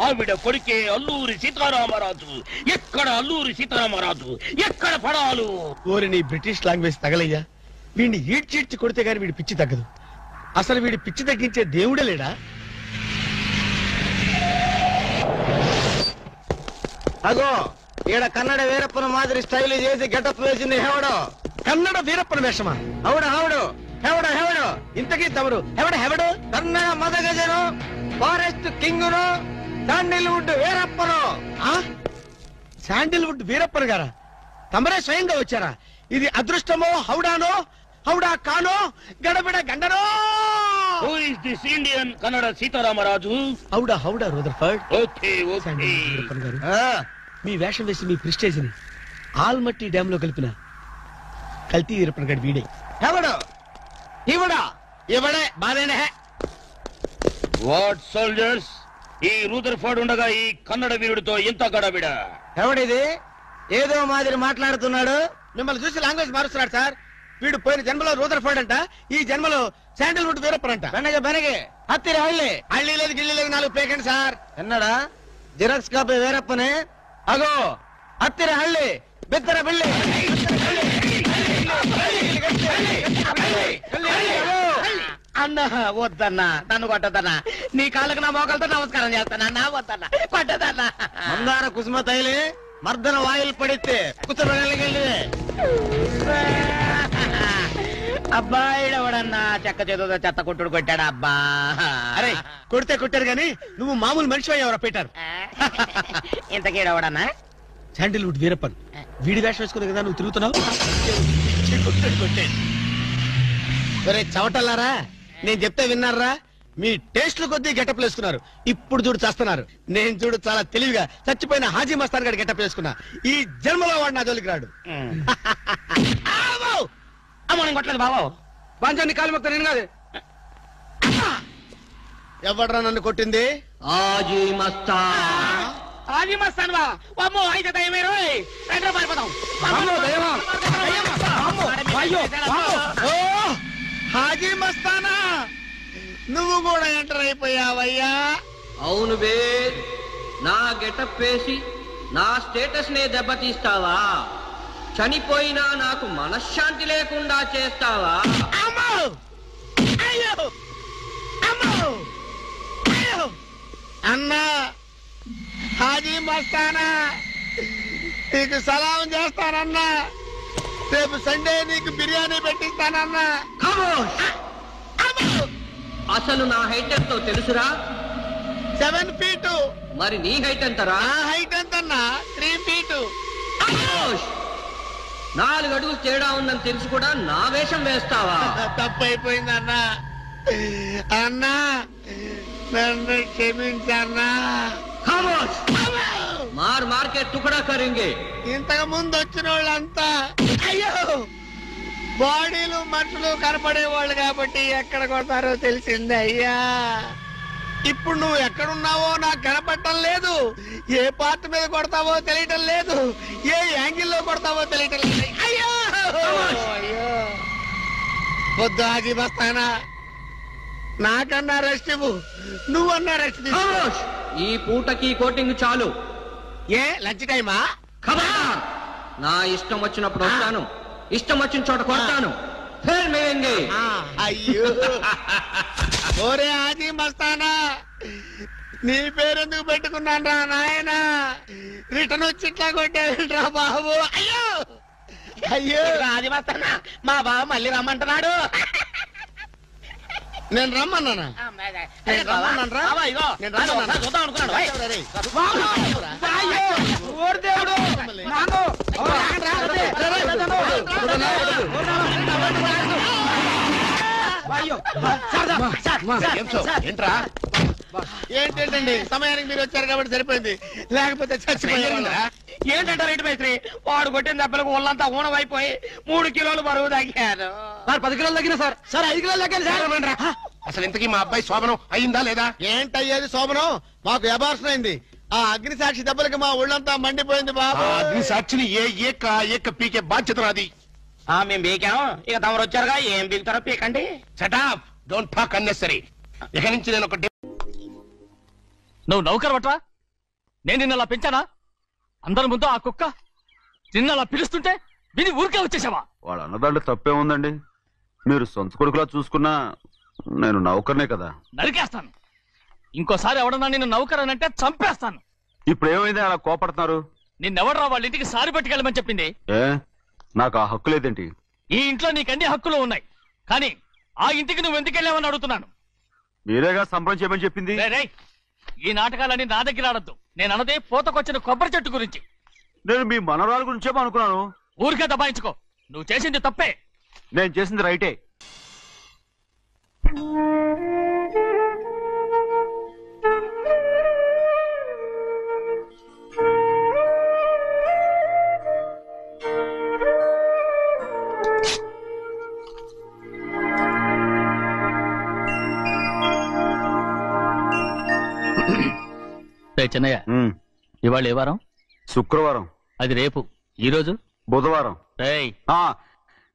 ఆవిడ కొడుకే అల్లూరి సీతారామరాజు. ఎక్కడ అల్లూరి సీతారామరాజు, ఎక్కడ పడాలు? ఓరి నీ బ్రిటిష్ లాంగ్వేజ్ తగలయ్యా. వీడిని ఈడ్చిడ్చి కొడితే గాని వీడి పిచ్చి తగ్గదు. అసలు వీడి పిచ్చి తగ్గించే దేవుడే లేడా? అగో ఈడ కన్నడ వీరప్పన మాదిరి స్టైల్ చేసి గెటప్ వేసింది హెవడో. కన్నడ వీరప్పన వేషమా? అవుడు అవుడు, హెవడో హెవడో. ఇంతకీ తమరు హెవడు? కన్నడ మదగజను, ఫారెస్ట్ కింగును, శాండిల్వుడ్ వీరప్పను. శాండిల్వుడ్ వీరప్పన్ గారా? తమరే స్వయంగా వచ్చారా? ఇది అదృష్టమో హౌడానో, హౌడా కానో, గడబిడ గండనో? Who is this Indian Kannada Sitaramaraju? హౌడా హౌడా Rutherford. Okay okay. Veerappan garu, మీ వేషం వేసి మీ ప్రిస్టేజ్ ని ఆల్మట్టి డ్యామ్ లో కలిపిన కల్తీ వీరప్పన్ గారి వీడే. హెవడో ఇవడా ఇవడే బాధేనే. వాట్ సోల్జర్స్, ఈ రూదర్ఫర్డ్ ఉండగా ఈ కన్నడ వీరుడితో ఇంత గడబిడ? ఎవడిది ఏదో మాదిరి మాట్లాడుతున్నాడు? మిమ్మల్ని చూసి లాంగ్వేజ్ మారుస్తున్నాడు సార్. వీడు పోయిన జన్మలో రూదర్ఫర్డ్ అంట, ఈ జన్మలో శాండిల్వుడ్ వీరప్పన్ అంట. బెనగే హత్తిరి హళ్ళి. హళ్ళి లేదు గిల్లి లేదు, 4 ప్లేకండి సార్. ఎన్నడా జిరాక్స్ కాపీ వీరప్పనే. అగో హత్తిరి హళ్ళి, బిత్తర బిల్లి. అన్న వద్దన్నా, నన్ను కొట్టదన్నా. నీ కాళ్ళకు నా మోకాలతో నమస్కారం చేస్తానా? నా వద్దన్నా, కొట్టదన్నా. మందార కుసుమ తైలి మర్దన వాయులు పడితే కుసరగలిగే. అబ్బాయిడవడన్నా చెక్క చేతుతో చెత్త కొట్టుడు కొట్టాడా అబ్బా? అరే కొడితే కొట్టారు గాని నువ్వు మామూలు మనిషి ఎవరా పెట్టారు. ఇంతకీడవడన్నా శాండిల్వుడ్ వీరప్పన్ వీడి వేషం వేసుకుని కదా నువ్వు తిరుగుతున్నావు. ఒరే చవటల్లారా, నేను చెప్తే విన్నారా? మీ టేస్ట్ల కొద్దీ గెటప్ వేసుకున్నారు. ఇప్పుడు చూడు చేస్తున్నారు. నేను చూడు చాలా తెలివిగా చచ్చిపోయిన హాజీ మస్తాన్ గారి గెటప్ వేసుకున్నా. ఈ జన్మలో వాడు నా జోలికి రాడు. అమ్మో నేను కొట్టలేదు బాబు. పంచాన్ని కాలు మొక్క నేను కాదు. ఎవడ్రా నన్ను కొట్టింది? హాజీ మస్తాన్. హాజీ మస్తాన్ బా అమ్మో అయితే దయమే రోయ్. రండి పారిపోదాం. హాజీ మస్తానా, నువ్వు కూడా ఎంటర్ అయిపోయావయ్యా? అవును బే, నా గెటప్ వేసి నా స్టేటస్ నే దెబ్బతీస్తావా? చనిపోయినా నాకు మనశ్శాంతి లేకుండా చేస్తావా? అన్నా హాజీ మస్తానా, నీకు సలాం చేస్తానన్నా. రేపు సండే నీకు బిర్యానీ పెట్టిస్తానన్నా. అసలు నా హైట్ ఎంతో తెలుసురా? 7 feet. మరి నీ హైట్ ఎంతరా? నా హైట్ ఎంతన్నా? 3 feet. 4 అడుగులు తేడా ఉందని తెలిసి కూడా నా వేషం వేస్తావా? తప్పైపోయిందన్నా. అన్నా నన్ను క్షమించన్నా. మార్ మార్కెట్ టుకడా కరింగే. ఇంతకు ముందు వచ్చిన వాళ్ళంతా అయ్యో బాడీలు మనుషులు కనపడే వాళ్ళు కాబట్టి ఎక్కడ కొడతారో తెలిసింది అయ్యా. ఇప్పుడు నువ్వు ఎక్కడున్నావో నాకు కనపడటం లేదు. ఏ పార్ట్ మీద కొడతావో తెలియటం లేదు. ఏ యాంగిల్లో కొడతావో తెలియటం లేదు. అయ్యో అయ్యో వద్దు హాజీ మస్తానా, నాకన్నా రెస్ట్ ఇవ్వు. నువ్వన్నా రెస్ట్ తీసుకో. ఈ పూటకి కోటింగ్ చాలు. ఏ లంచ్ టైమా? నా ఇష్టం వచ్చినప్పుడు వస్తాను, ఇష్టం వచ్చిన చోట కొడతాను. అయ్యో ఓరే హాజీ మస్తానా, నీ పేరెందుకు పెట్టుకున్నాను రా నాయనా? రిటర్న్ వచ్చి ఇట్లా కొట్టేరా బాబు. అయ్యో అయ్యో హాజీ మస్తానా, మా బావ మళ్ళీ రమ్మంటున్నాడు. నేను రమ్మన్నానా? నేను రమ్మన్నాను రా. నేను రమ్మన్నాను. చూద్దాం అనుకున్నాడు. ఏంటండి సమయానికి మీరు వచ్చారు కాబట్టి సరిపోయింది, లేకపోతే చచ్చిపోయారు. ఏంటంటారు ఇటు మైత్రి? వాడు కొట్టిన దెబ్బలకు ఒళ్ళంతా ఊనమైపోయి 3 కిలోలు బరువు తగ్గాను. 10 కిలోలు తగ్గిన సార్. 5 కిలోలు తగ్గాను సార్. అసలు ఇంతకీ మా అబ్బాయి శోభనం అయిందా లేదా? ఏంటయ్యేది శోభనం? మాకు అబార్షన్ అయింది. ఆ అగ్ని సాక్షి దెబ్బలకి మా ఒళ్ళంతా మండిపోయింది బాబు. అగ్ని సాక్షిని ఏక పీకే బాధ్యత నాది. మేము బీకాం, ఇక తమరు వచ్చారుగా ఏం బీకుతారో పీకండి. Shut up, don't talk unnecessary. ఇక నుంచి నేను ఒక నువ్వు నౌకర్ పట్రా? నేను నిన్న అలా పెంచానా? అందరి ముందు ఆ కుక్క నిన్న అలా పిలుస్తుంటే విని ఊరికే వచ్చేసావా? వాడు అన్నదాంట్లో తప్పే ఉందండి. మీరు సొంత కొడుకులా చూసుకున్నా నేను నౌకర్నే కదా. నరికేస్తాను. ఇంకోసారి ఎవడన్నా నిన్ను నౌకర్ అని అంటే చంపేస్తాను. ఇప్పుడు ఏమైంది అలా కోపడుతున్నారు? నిన్నెవడరా వాళ్ళ ఇంటికి సారి పట్టుకెళ్ళమని చెప్పింది? ఏ నాకు ఆ హక్కు లేదేంటి? ఈ ఇంట్లో నీకు అన్ని హక్కులు ఉన్నాయి, కానీ ఆ ఇంటికి నువ్వు ఎందుకు వెళ్ళావని అడుగుతున్నాను. మీరేగా సంబరం చేయమని చెప్పింది. ఈ నాటకాలన్నీ నా దగ్గర ఆడద్దు. నేను అన్నదే పూతకొచ్చిన కొబ్బరి చెట్టు గురించి. నేను మీ మనవరాల గురించేమో అనుకున్నాను. ఊరికే దబాయించుకో. నువ్వు చేసింది తప్పే. నేను చేసింది రైటే. చిన్నయ్య, ఇవాళ ఏ వారం? శుక్రవారం. అది రేపు. ఈ రోజు బుధవారం.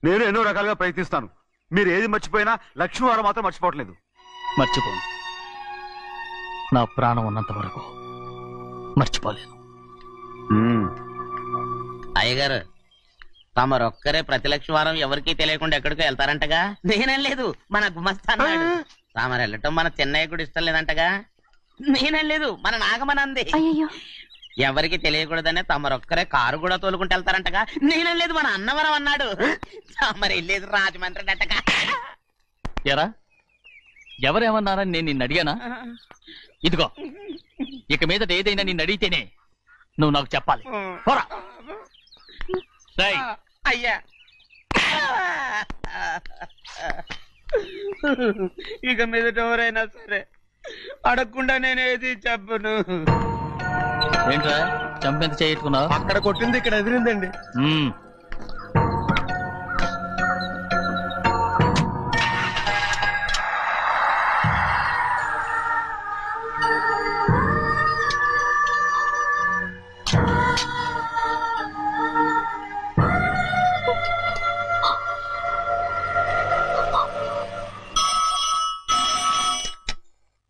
నేను ఎన్నో రకాలుగా ప్రయత్నిస్తాను. మీరు ఏది మర్చిపోయినా లక్ష్మీవారం మాత్రం మర్చిపోవట్లేదు. మర్చిపోను. నా ప్రాణం ఉన్నంత వరకు మర్చిపోలేను. అయ్యగారు, తమరొక్కరే ప్రతి లక్షవారం ఎవరికీ తెలియకుండా ఎక్కడికో వెళ్తారంటగా? నేనేం లేదు, మన గుమస్తా అన్నాడు. తామరు వెళ్ళటం మన చెన్నయ్య కూడా ఇష్టం లేదంటగా? నేనేం లేదు, మన నాగమనంది. అయ్యో ఎవరికి తెలియకూడదనే తమరొక్కరే కారు కూడా తోలుకుంటూ వెళ్తారంటగా. నేను లేదు, మన అన్నవరం అన్నాడు. తమరు వెళ్ళేది రాజమండ్రి అంటగా. ఎరా ఎవరేమన్నారని నేను నిన్ను అడిగానా? ఇదిగో ఇక మీదట ఏదైనా నిన్ను అడిగితేనే నువ్వు నాకు చెప్పాలి. పోరా. అయ్యా ఇక మీదట ఎవరైనా సరే అడగకుండా నేనేది చెప్పను. ఏంట్రా చంపెంత చేయించుకున్నావు? అక్కడ కొట్టింది ఇక్కడ ఎదిరిందండి.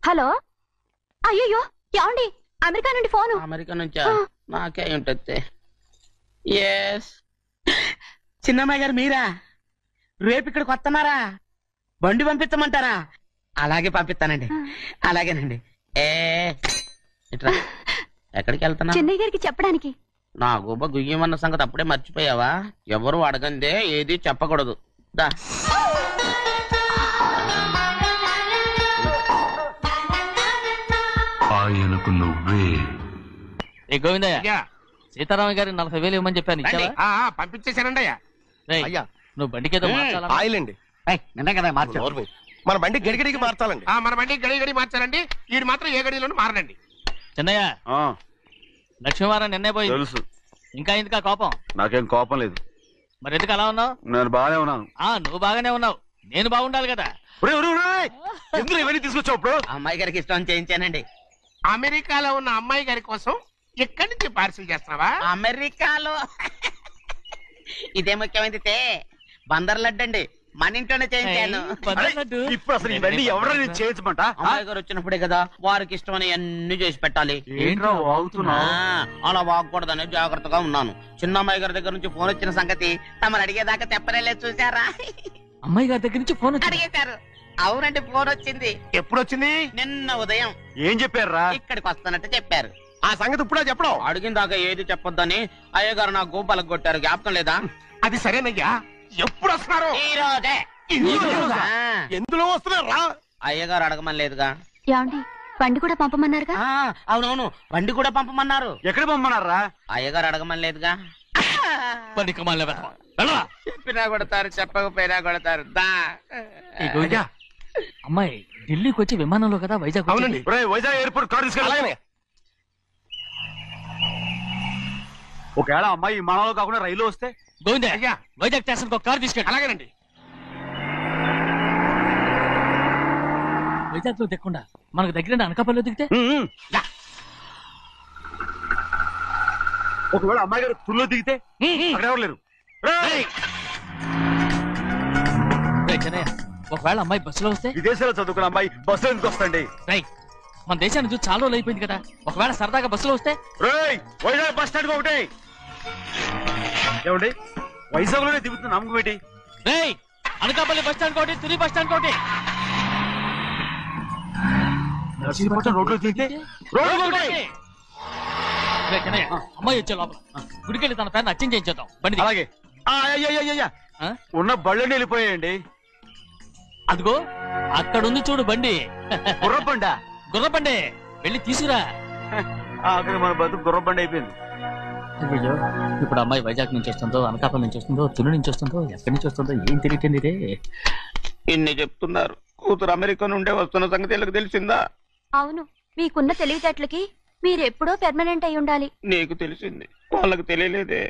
హలో, అయ్యో ఏమండి? అమెరికా నుండి ఫోను. అమెరికా నుంచా? నాకే ఉంటుంది. ఎస్, చిన్నమ్మాయి గారు మీరా? రేపు ఇక్కడికి వస్తున్నారా? బండి పంపిస్తామంటారా? అలాగే పంపిస్తానండి. అలాగేనండి. ఇట్రా. ఎక్కడికి వెళ్తున్నా? చెన్నై గారికి చెప్పడానికి. నా గుబ్బ గుయ్యమన్న సంగతి అప్పుడే మర్చిపోయావా? ఎవరు అడగందే ఏది చెప్పకూడదు. దా. ఆయనకు నువ్వే. ఏ గోవిందయ్య, సీతారామ గారి 40,000 ఇవ్వమని చెప్పాను. పంపించేశానండి అయ్యా. నువ్వు బండికేదో ఆయిల్ అండి. నిన్న కదా మార్చారు. మన బండి గడిగడికి మార్చాలండి. మన బండి గడిగడి మార్చాలండి. వీడు మాత్రం ఏ గడిలోనూ మారనండి. చిన్నయ్య, లక్ష్మీవారం నిన్నే పోయి తెలుసు. ఇంకా ఎందుకా కోపం? నాకేం కోపం లేదు. మరి ఎందుకు అలా ఉన్నావు? నేను బాగానే ఉన్నాను. నువ్వు బాగానే ఉన్నావు, నేను బాగుండాలి కదా. ఎందుకు ఇవన్నీ తీసుకొచ్చావు? ఇప్పుడు అమ్మాయి గారికి ఇష్టం చేయించానండి. అమెరికాలో ఉన్న అమ్మాయి గారి కోసం ఎక్కడి నుంచి పార్సిల్ చేస్తున్నావా? అమెరికాలో ఇదే ముఖ్యమైనది. బందర్ లడ్డు అండి, మన ఇంట్లోనే చేయించాను. ఇప్పుడు అసలు ఇవన్నీ ఎవరైనా చేయించమంట? అమ్మాయి గారు వచ్చినప్పుడే కదా వారికి ఇష్టమని అన్ని చేసి పెట్టాలి. ఏంట్రా వాగుతున్నావ్? అలా వాగకూడదని జాగ్రత్తగా ఉన్నాను. చిన్న అమ్మాయి గారి దగ్గర నుంచి ఫోన్ వచ్చిన సంగతి తమరు అడిగేదాకా చెప్పలేదు. చూసారా? అమ్మాయి గారి దగ్గర నుంచి ఫోన్ అడిగేశారు. అవునండి, ఫోన్ వచ్చింది. ఎప్పుడు వచ్చింది? నిన్న ఉదయం. ఏం చెప్పారా? ఇక్కడికి వస్తానంటే చెప్పారు. ఆ సంగతి ఇప్పుడే చెప్పడం. అడిగిన దాకా ఏది చెప్పొద్దని అయ్యగారు నా గోపాలకు కొట్టారు. జ్ఞాపకం లేదా? అది సరేనయ్యా, ఎప్పుడు వస్తున్నారు? ఈ రోజే. ఎందులో వస్తున్నారా? అయ్యగారు అడగమని లేదుగా. ఏమండి, బండి కూడా పంపమన్నారుగా? అవునవును, బండి కూడా పంపమన్నారు. ఎక్కడ పంపమన్నారా? అయ్యగారు అడగమని లేదుగా. చెప్పినా కొడతారు, చెప్పకపోయినా కొడతారు. అమ్మాయి ఢిల్లీకి వచ్చి విమానంలో కదా వైజాగ్. అవునండి, వైజాగ్ ఎయిర్పోర్ట్ కార్ తీసుకెళ్ళి. ఒకవేళ అమ్మాయి విమానంలో కాకుండా రైలు వస్తే? గోవిందే, వైజాగ్ స్టేషన్ ఒక కార్ తీసుకెళ్ళి. అలాగేనండి. వైజాగ్ లో దిక్కుండా మనకు దగ్గర అనకాపల్లిలో దిగితే? ఒకవేళ అమ్మాయి గారు తుల్లో దిగితే? అక్కడ ఎవరు లేరు. ఒకవేళ అమ్మాయి బస్సులో వస్తే? విదేశాల్లో చదువుకున్న అమ్మాయి బస్సులో ఎందుకు వస్తండి? మన దేశాన్ని చూసి చాలా రోజులు అయిపోయింది కదా, ఒకవేళ సరదాగా బస్సులో వస్తే? వైజాగ్ బస్ స్టాండ్ ఒకటి. ఏమండి, వైజాగ్ లోనే దిగుతున్న నమ్మకం ఏంటి? అనకాపల్లి బస్ స్టాండ్ కోటి, తుని బస్ స్టాండ్ కోటి. నర్సీపట్నం రోడ్లో దిగితే అమ్మాయి వచ్చే లోపల గుడికెళ్ళి తన పేరుని అచ్చం చేయించేద్దాం. బండి అలాగే. ఉన్న బళ్ళని వెళ్ళిపోయాయండి. అదిగో అక్కడుంది చూడు బండి. గుర్రబండా? గుర్రబండి, వెళ్ళి తీసుకురా. అక్కడ మన బతుకు గుర్రబండి అయిపోయింది. అయ్యో, ఇప్పుడు అమ్మాయి వైజాగ్ నుంచి వస్తుందో, అనకాపల్లి నుంచి వస్తుందో, తుని నుంచి వస్తుందో, ఎక్కడి నుంచి వస్తుందో ఏం తెలియటండి రే. ఇన్ని చెప్తున్నారు, కూతురు అమెరికా నుండే వస్తున్న సంగతి వీళ్ళకి తెలిసిందా? అవును, మీకున్న తెలివితేటలకి మీరెప్పుడో పెర్మనెంట్ అయి ఉండాలి. నీకు తెలిసింది, వాళ్ళకి తెలియలేదే.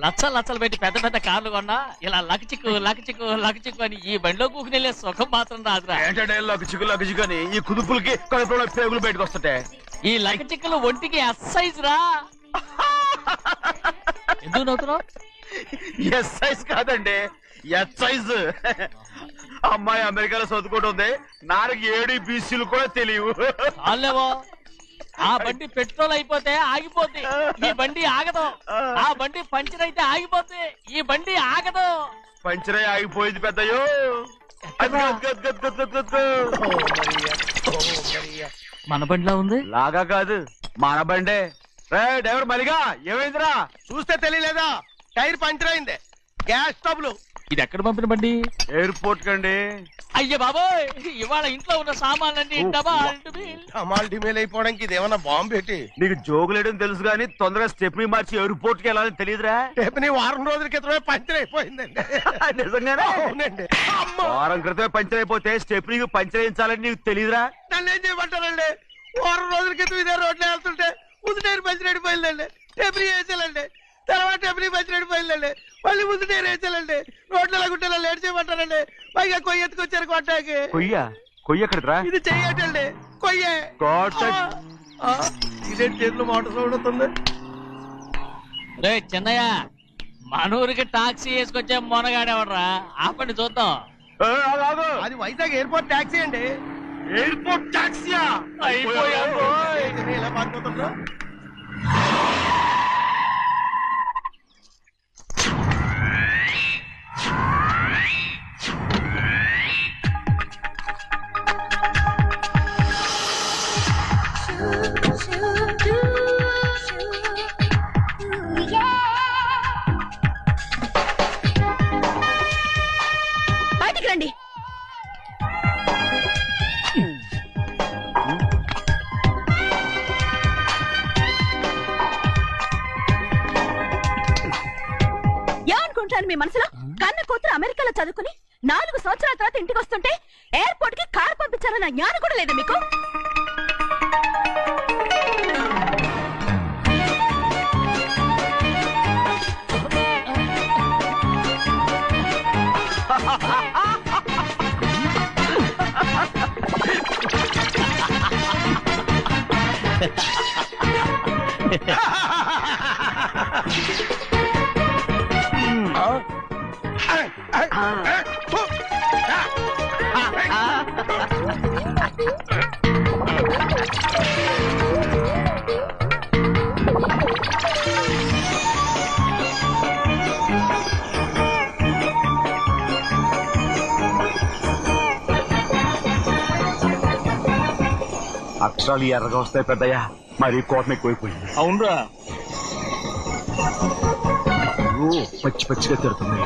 లచ్చలు పెట్టి పెద్ద పెద్ద కార్లు కొన్నా ఇలా లకచిక్కు లకచిక్కు లకచిక్కు అని ఈ బండిలో కూకుని వెళ్ళే సుఖం మాత్రం రాదురా. ఏంటంటే లకచిక్కు అని ఈ కుదుపులకి కడుపులో పేగులు బయటకు వస్తుంటాయి. ఈ లకచిక్కులు ఒంటికి ఎక్సైజ్ రా. ఎందుకు నవ్వుతున్నావు? ఎక్సైజ్ కాదండి, ఎక్సైజ్. అమ్మాయి అమెరికాలో చదువుకుంటుంది, నాకు 7 BCలు కూడా తెలియవు. చాలేవో, ఆ బండి పెట్రోల్ అయిపోతే ఆగిపోద్ది, ఈ బండి ఆగదు. ఆ బండి పంచర్ అయితే ఆగిపోద్ది, ఈ బండి ఆగదు. పంచర్ ఆగిపోయింది పెద్దయ్యో. మన బండిలా ఉంది. లాగా కాదు మన బండే. డ్రైవర్ మలిగా ఏమైందిరా? చూస్తే తెలియలేదా? టైర్ పంచర్ అయింది. Gas trouble. ఇది ఎక్కడ పంపిన బండి? ఎయిర్పోర్ట్ కండి. అయ్యే బాబోయ్, ఇవాళ ఇంట్లో ఉన్న సామాన్లన్నీ డమాల్ డిమేల్ అయిపోవడానికి ఇది ఏమన్నా బాంబు పెట్టి. నీకు జోగులేయడం తెలుసు కానీ తొందరగా స్టెప్ని మార్చి ఎయిర్పోర్ట్ కి వెళ్ళాలని తెలియదురా? స్టెప్ని వారం రోజుల క్రితమే పంచర్ అయిపోయిందండి. నిజంగానే? అవునండి. వారం క్రితమే పంచర్ అయిపోతే స్టెప్నీకి పంచర్ వేయించాలని నీకు తెలియదురా? నన్ను ఏం చేయమంటారండి? వారం రోజుల క్రితం ఇదే రోడ్లో వెళ్తుంటే ముందు టైర్ పంచర్ అయిపోయిందండి. స్టెప్ని వేసాలండి. తర్వాత స్టెప్ని పంచర్ అయిపోయిందండి. మళ్ళీ ముందు టైర్ వేసాలండి. రోడ్లు ఎలాగుంటే లేట్ చేయమంటారండి. పైగా కొయ్య ఎత్తుకొచ్చారు కొట్టాకి. కొయ్య ఎక్కడరా? ఇది చెయ్యటండి. కొయ్యే. ఇదే చేతులు మోటార్ సౌండ్ అవుతుంది. రే చిన్నయ్య, మనూరికి టాక్సీ వేసుకొచ్చే మొనగాడేవడరా? ఆపండి చూద్దాం. అది వైజాగ్ ఎయిర్పోర్ట్ టాక్సీ అండి. ఎయిర్పోర్ట్ టాక్సీయా? ఇలా పారిపోతుండ్రా? బయటికి రండి. ఏమనుకుంటాను మీ మనసులో? కన్న కూతురు అమెరికాలో చదువుకుని 4 సంవత్సరాల తర్వాత ఇంటికి వస్తుంటే ఎయిర్పోర్ట్ కి కారు పంపించాలన్న జ్ఞానం కూడా లేదా మీకు? అక్షరాలు ఎర్రగా వస్తాయి పెద్దయ్యా. మరి కోపం ఎక్కువైపోయింది. అవునరా, పచ్చి పచ్చిగా తిడుతుంది.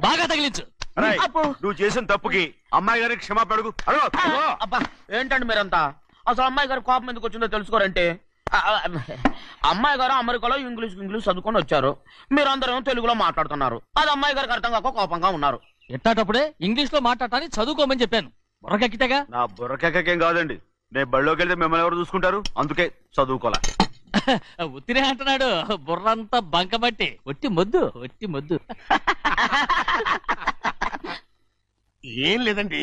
బాగా తగిలించు. నువ్వు చేసిన తప్పుకి అమ్మాయి గారికి క్షమాపణ అడుగు. అబ్బా ఏంటండి మీరంతా? అసలు అమ్మాయి గారు కోపం ఎందుకు వచ్చిందో తెలుసుకోరంటే, అమ్మాయి గారు అమెరికాలో ఇంగ్లీష్ చదువుకొని వచ్చారు. మీరందరూ తెలుగులో మాట్లాడుతున్నారు. అది అమ్మాయి గారికి అర్థం కాక కోపంగా ఉన్నారు. ఎట్టాటప్పుడే ఇంగ్లీష్ లో మాట్లాడటానికి చదువుకోమని చెప్పాను. బుర్రకెక్కితేగా? నా బుర్రకెక్కకేం కాదండి. నేను బళ్ళోకి వెళ్తే మిమ్మల్ని ఎవరు చూసుకుంటారు? అందుకే చదువుకోలే. ఉత్తినే అంటున్నాడు. బుర్రంతా బంకమట్టి. ఒట్టి మొద్దు. ఏం లేదండి,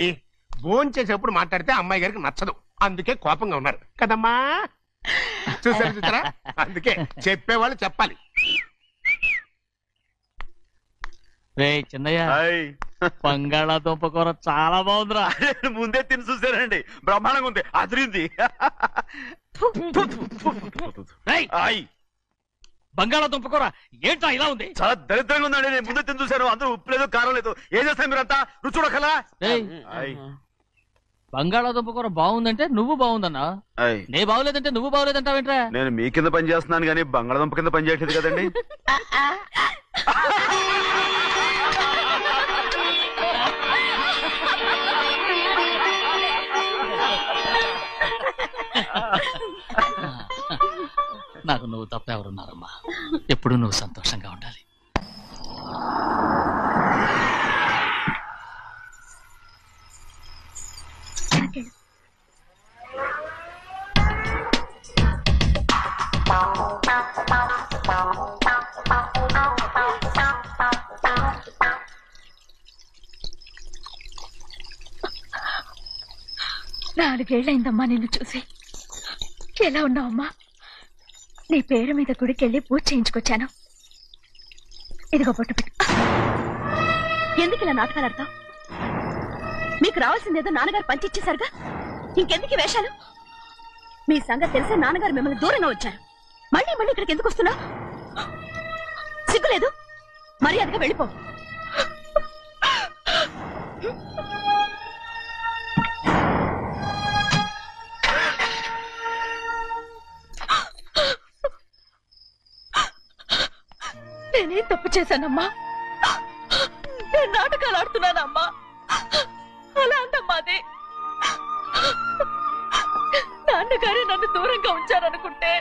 భోజనం చేసేప్పుడు మాట్లాడితే అమ్మాయి గారికి నచ్చదు. అందుకే కోపంగా ఉన్నారు కదమ్మా. చూసారా? అందుకే చెప్పేవాళ్ళు చెప్పాలి. రే చిన్నయ్య, బంగాళాదుంప కూర చాలా బాగుందిరా. ముందే తిని చూసానండి, బ్రహ్మాండంగా ఉంది. అదిరింది. బంగాళాదుంప కూర ఏంటా ఇలా ఉంది? చాలా దరిద్రంగా ఉందండి. నేను ముందే తిని చూశాను. అందరూ ఉప్పు లేదు, కారం లేదు. ఏం చేస్తాను మీరంతా? రుచి చూడకలా. బంగాళాదుంప కూర బాగుందంటే నువ్వు బాగుందన్నా, నే బాగులేదంటే నువ్వు బాగులేదంటావేంట్రా? నేను మీ కింద పని చేస్తున్నాను కానీ బంగాళాదుంప కింద పని చేయట్లేదు కదండి. నాకు నువ్వు తప్ప ఎవరున్నారమ్మా? ఎప్పుడు నువ్వు సంతోషంగా ఉండాలి. నాలుగేళ్లైందమ్మా నిన్ను చూసి. ఎలా ఉన్నావమ్మా? నీ పేరు మీద గుడికెళ్ళి పూజ చేయించుకొచ్చాను. ఇదిగో బొట్టు పెట్టు. ఎందుకు ఇలా నాటకాలు ఆడతావు? మీకు రావాల్సిందేదో నాన్నగారు పంచిచ్చేశారుగా. ఇంకెందుకు ఈ వేషాలు? మీ సంగతి తెలిసే నాన్నగారు మిమ్మల్ని దూరంగా వచ్చారు. మళ్ళీ మళ్ళీ ఇక్కడికి ఎందుకు వస్తున్నా? సిగ్గులేదు? మర్యాదగా వెళ్ళిపో. నేనేం తప్పు చేశానమ్మా? నేను నాటకాలు ఆడుతున్నానమ్మా. అలా అందమ్మాది. నాన్నగారే నన్ను దూరంగా ఉంచారనుకుంటే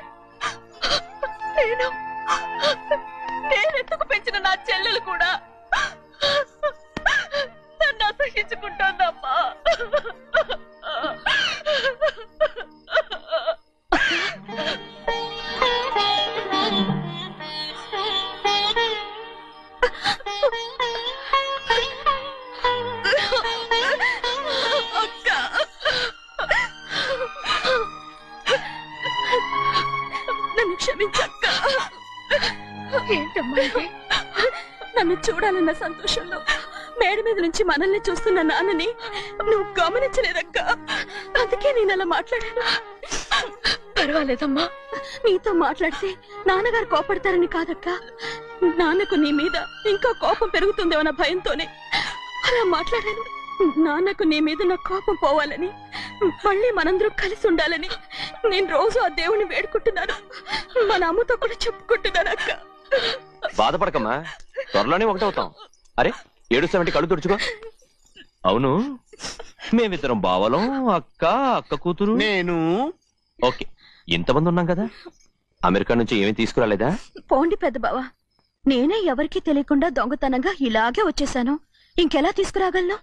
నేనెందుకు పెంచిన నా చెల్లెలు కూడా నన్ను అసహించుకుంటోందమ్మా. నన్ను క్షమించక్క. ఏంటమ్మా నన్ను చూడాలన్న సంతోషంలో మేడ మీద నుంచి మనల్ని చూస్తున్న నాన్నని నువ్వు గమనించలేదక్క. అందుకే నేను అలా మాట్లాడాను. పర్వాలేదమ్మా, నీతో మాట్లాడితే నాన్నగారు కోపడతారని కాదక్క. నాన్నకు నీ మీద ఇంకా కోపం పెరుగుతుందేమన్న భయంతోనే అలా మాట్లాడాను. నాన్నకు నీ మీద నా కోపం పోవాలని, మళ్ళీ మనందరూ కలిసి ఉండాలని నేను రోజు ఆ దేవుని వేడుకుంటున్నాను. మన అమ్మతో కూడా చెప్పుకుంటున్నాను అక్క. బాధపడకమ్మా, త్వరలోనే ఒకటవుతాం. అరే 770 కళ్ళు తుడుచుకో. అవును, మేమిద్దరం బావలం, అక్క కూతురు, నేను. ఓకే, ఇంతమంది ఉన్నాం కదా. అమెరికా నుంచి ఏమీ తీసుకురాలేదా? పోండి పెద్ద బావ, నేనే ఎవరికీ తెలియకుండా దొంగతనంగా ఇలాగే వచ్చేసాను. ఇంకెలా తీసుకురాగలను?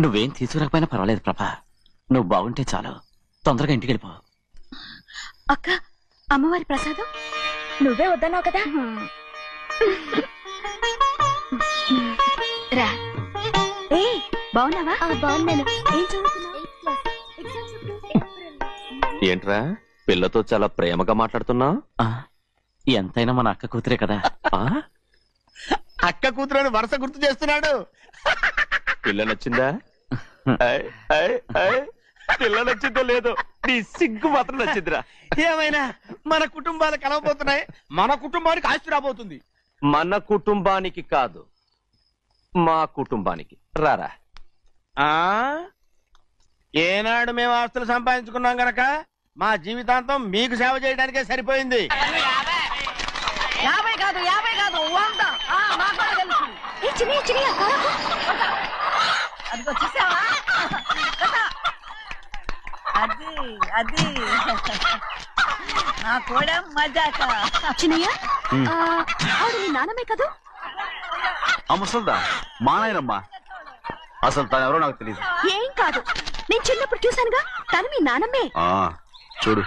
నువ్వేం తీసుకురాకపోయినా పర్వాలేదు ప్రభా, నువ్వు బాగుంటే చాలు. తొందరగా ఇంటికి వెళ్ళిపో. అక్క, అమ్మవారి ప్రసాదం నువ్వే వద్దన్నావు కదా. రా. ఏ బాగున్నావా? బాగున్నాను. ఏం చదువుతున్నావు? ఏంట్రా పిల్లతో చాలా ప్రేమగా మాట్లాడుతున్నావు? ఎంతైనా మన అక్క కూతురే కదా. అక్క కూతురని వరుస గుర్తు చేస్తున్నాడు. పిల్ల నచ్చిందా? పిల్ల నచ్చిందో లేదో, నీ సిగ్గు మాత్రం నచ్చిందిరా. ఏమైనా మన కుటుంబాలు కలవబోతున్నాయి. మన కుటుంబానికి ఆస్తి రాబోతుంది. మన కుటుంబానికి కాదు, మా కుటుంబానికి. రారా. ఏనాడు మేము ఆస్తులు సంపాదించుకున్నాం గనక మా జీవితాంతం మీకు సేవ చేయడానికే సరిపోయింది. 50 కాదు 100. అదిగో చూసావా? అది నా కూడా మజాక. చిన్నయ్య, ఆవిడ నీ నాన్నమే కదా? ముసల్దా మా నాయనమ్మా. అసలు తను ఎవరో నాకు తెలియదు. ఏం కాదు, నేను చిన్నప్పుడు చూశానుగా, తను మీ నాన్నమ్మే. చూడు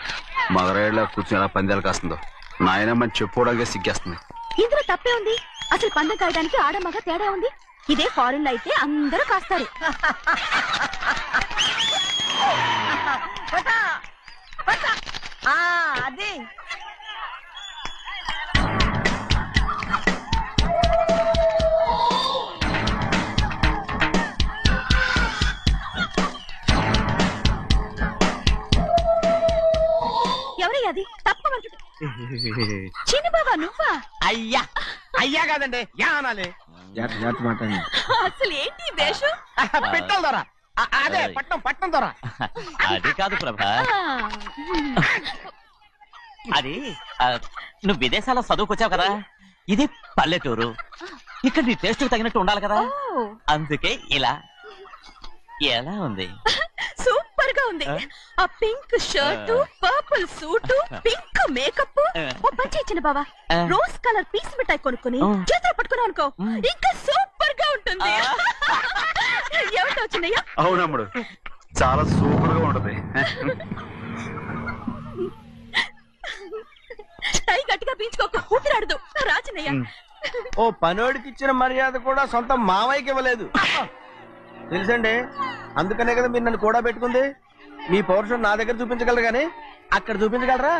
మగరాయిలా కూర్చుని ఎలా పందాలు కాస్తుందో. నాయనమ్మని చెప్పుకోవడానికి సిగ్గేస్తుంది. ఇందులో తప్పే ఉంది? అసలు పందెం కాయడానికి ఆడమగ తేడా ఉంది. ఇదే ఫారెన్ లో అయితే అందరూ కాస్తారు. అది ఎవరయ్యా అది? తప్పమంటుంది. చిన్న బాబా నువ్వా? అయ్యా కాదండి, యా అనాలి. అసలు ఏంటి వేషం? పెట్టాలి దొర. అదే పట్నం దొర. అది కాదు ప్రభా, అది నువ్వు విదేశాల్లో చదువుకొచ్చావు కదా, ఇది పల్లెటూరు. ఇక్కడ నీ టేస్ట్ తగినట్టు ఉండాలి కదా, అందుకే ఇలా. ఎలా ఉంది? సూపర్ గా ఉంది. ఆ pink shirt, purple suit, pink makeup. ఓ పని చిన్న బావా, రోజ్ కలర్ పీస్ మిఠాయి కొనుక్కుని చేతులు పట్టుకున్నావు అనుకో, ఇంకా సూపర్ గా ఉంటుంది. ఏమిటో చిన్నయ్య? అవునమ్ముడు, చాలా సూపర్ గా ఉంటది. టై గట్టిగా పీంచుకోక ఊపిరాడదు రాజనయ్య. ఓ పనోడికి ఇచ్చిన మర్యాద కూడా సొంత మావయ్యకి ఇవ్వలేదు తెలుసండి. అందుకనే కదా మీరు నన్ను కూడా పెట్టుకుంది. మీ పౌరుషం నా దగ్గర చూపించగలరు గానీ అక్కడ చూపించగలరా?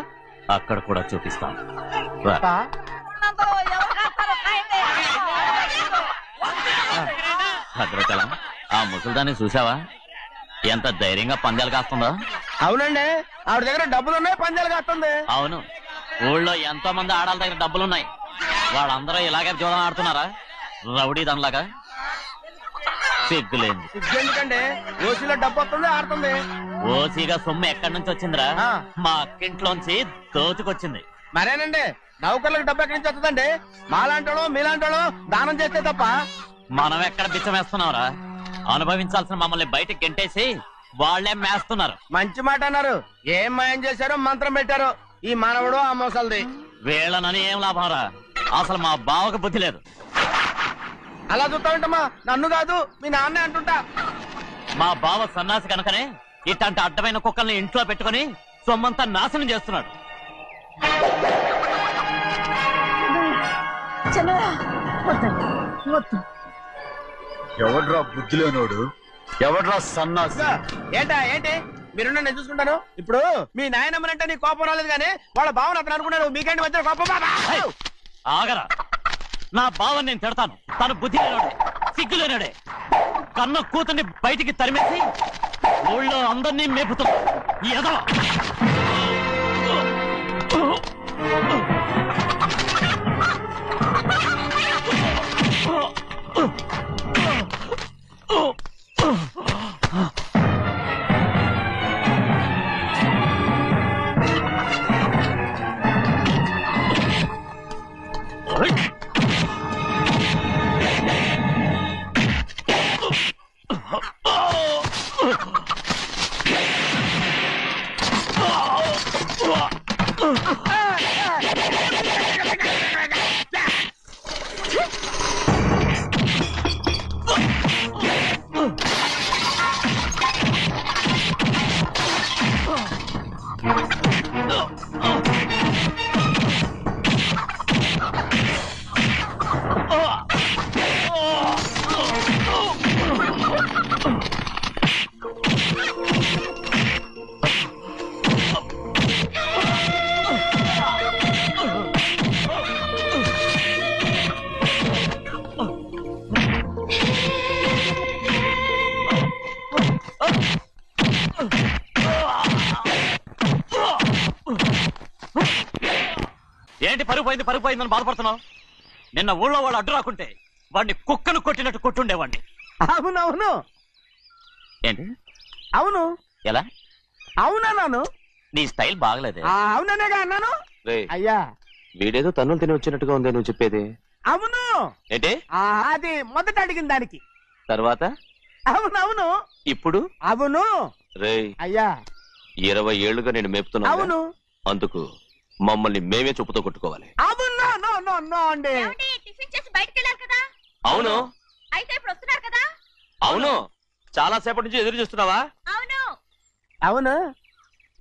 అక్కడ కూడా చూపిస్తాను. భద్రచలం, ఆ ముసల్దాన్ని చూసావా? ఎంత ధైర్యంగా పందాలు కాస్తుందో. అవునండి, ఆవిడ దగ్గర డబ్బులు ఉన్నాయి, పందాలు కాస్తుంది. అవును, ఊళ్ళో ఎంతో మంది ఆడాళ్ళ దగ్గర డబ్బులున్నాయి. వాళ్ళందరూ ఇలాగే జూదం ఆడుతున్నారా రౌడీ దానిలాగా? సిగ్గులేదు. ఎందుకండి ఓసీలో డబ్బు వస్తుంది, ఆడుతుంది. ఓసీగా సొమ్ము ఎక్కడి నుంచి వచ్చిందిరా? మా అక్కింట్లోంచి దోచుకొచ్చింది. మరేనండి, నౌకర్లకు డబ్బు ఎక్కడి నుంచి వస్తుందండి? మాలాంటోళ్ళు మీలాంటోళ్ళు దానం చేస్తే తప్ప. మనం ఎక్కడ బిచ్చమేస్తున్నావురా? అనుభవించాల్సిన మమ్మల్ని బయటకు గెంటేసి వాళ్లే మేస్తున్నారు. మంచి మాట అన్నారు. ఏం మాయం చేశారో మంత్రం పెట్టారో ఈ మానవుడు ఆ మోసల్ది. వీళ్ళనని ఏం లాభం రా? అసలు మా బావకు బుద్ధి లేదు. అలా చూస్తా ఉంటామా? నన్ను కాదు మీ నాన్నే అంటుంటా. మా బావ సన్నాసి కనుకనే ఇట్లాంటి అడ్డమైన కుక్కల్ని ఇంట్లో పెట్టుకుని సొమ్మంతా నాశనం చేస్తున్నాడు. ఎవడ్రా బుద్ధి లేనోడు? ఎవడ్రా సన్నాసి? ఏంటి మీరు నేను చూసుకుంటాను. ఇప్పుడు మీ నాయనమ్మనంటే నీ కోపం రాలేదు కానీ వాళ్ళ భావన అతను అనుకున్నాడు. మీకేంటి మధ్య కోపం? ఆగరా, నా బావని నేను తిడతాను. తను బుద్ధి లేనాడే, సిగ్గు లేనాడే. కన్న కూతుర్ని బయటికి తరిమేసి ఊళ్ళో అందరినీ మేపుతున్నా. ఏదో ఏంటి పరుగు పోయిందని బాధపడుతున్నావు? నిన్న ఊళ్ళో వాళ్ళు అడ్డు రాకుంటే వాడిని కుక్కను కొట్టినట్టు కొట్టుండేవాడిని. అవునవును. ఏంటి అవును? ఎలా అవునన్నాను. నీ స్టైల్ బాగలేదే. అవుననేగా అన్నాను. అయ్యా వీడేదో తన్నులు తిని వచ్చినట్టుగా ఉంది నువ్వు చెప్పేది. అవును. ఏంటి అది మొదట అడిగిన దానికి తర్వాత అవునవును. ఇప్పుడు అవును. రే అయ్యా 20 ఏళ్లుగా నేను మేపుతున్నా. అవును. అందుకు మమ్మల్ని మేమే చెప్పుతో కొట్టుకోవాలి. అవును. నో అండి. టిఫిన్ చేసి బయటికి వెళ్ళారు కదా? అవును. అయితే ఇప్పుడు వస్తున్నారు కదా? అవును. చాలా సేపటి నుంచి ఎదురు చూస్తున్నావా? అవును. అవును.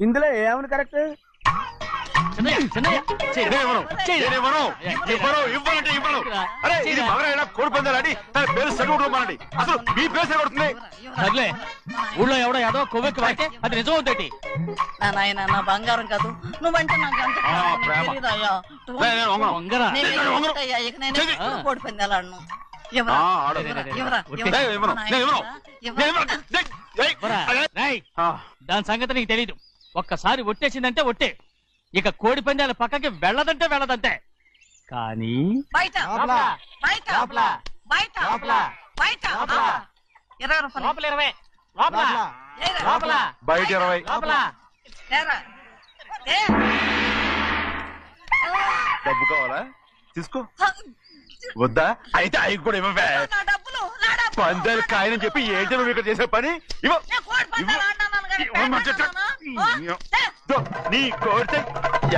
ఇందులో ఏమని కరెక్ట్? కోడి పందాలని తన పేరు సరిగొట్టుకోమనండి. అసలు మీ పేరు సరిగొడుతుంది. సర్లే, ఊళ్ళో ఎవడో ఏదో కొవ్వెక్కి వాడితే అది నిజం అవుతాయి. నా బంగారం కాదు నువ్వంటే నాకు కోడి పందాలను దాని సంగతి నీకు తెలీదు. ఒక్కసారి ఒట్టేసిందంటే ఒట్టే. ఇక కోడి పందాల పక్కకి వెళ్ళదంటే వెళ్ళదంటే. కానీ బయట 20 డబ్బు కావాలా? తీసుకో. వద్దా? అయితే అవి కూడా ఇవ్వవే. పందాలు కాయని చెప్పి ఏంటి నువ్వు ఇక్కడ చేసే పని? నీ కోరితే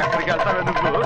ఎక్కడికి వెళ్తావు నువ్వు?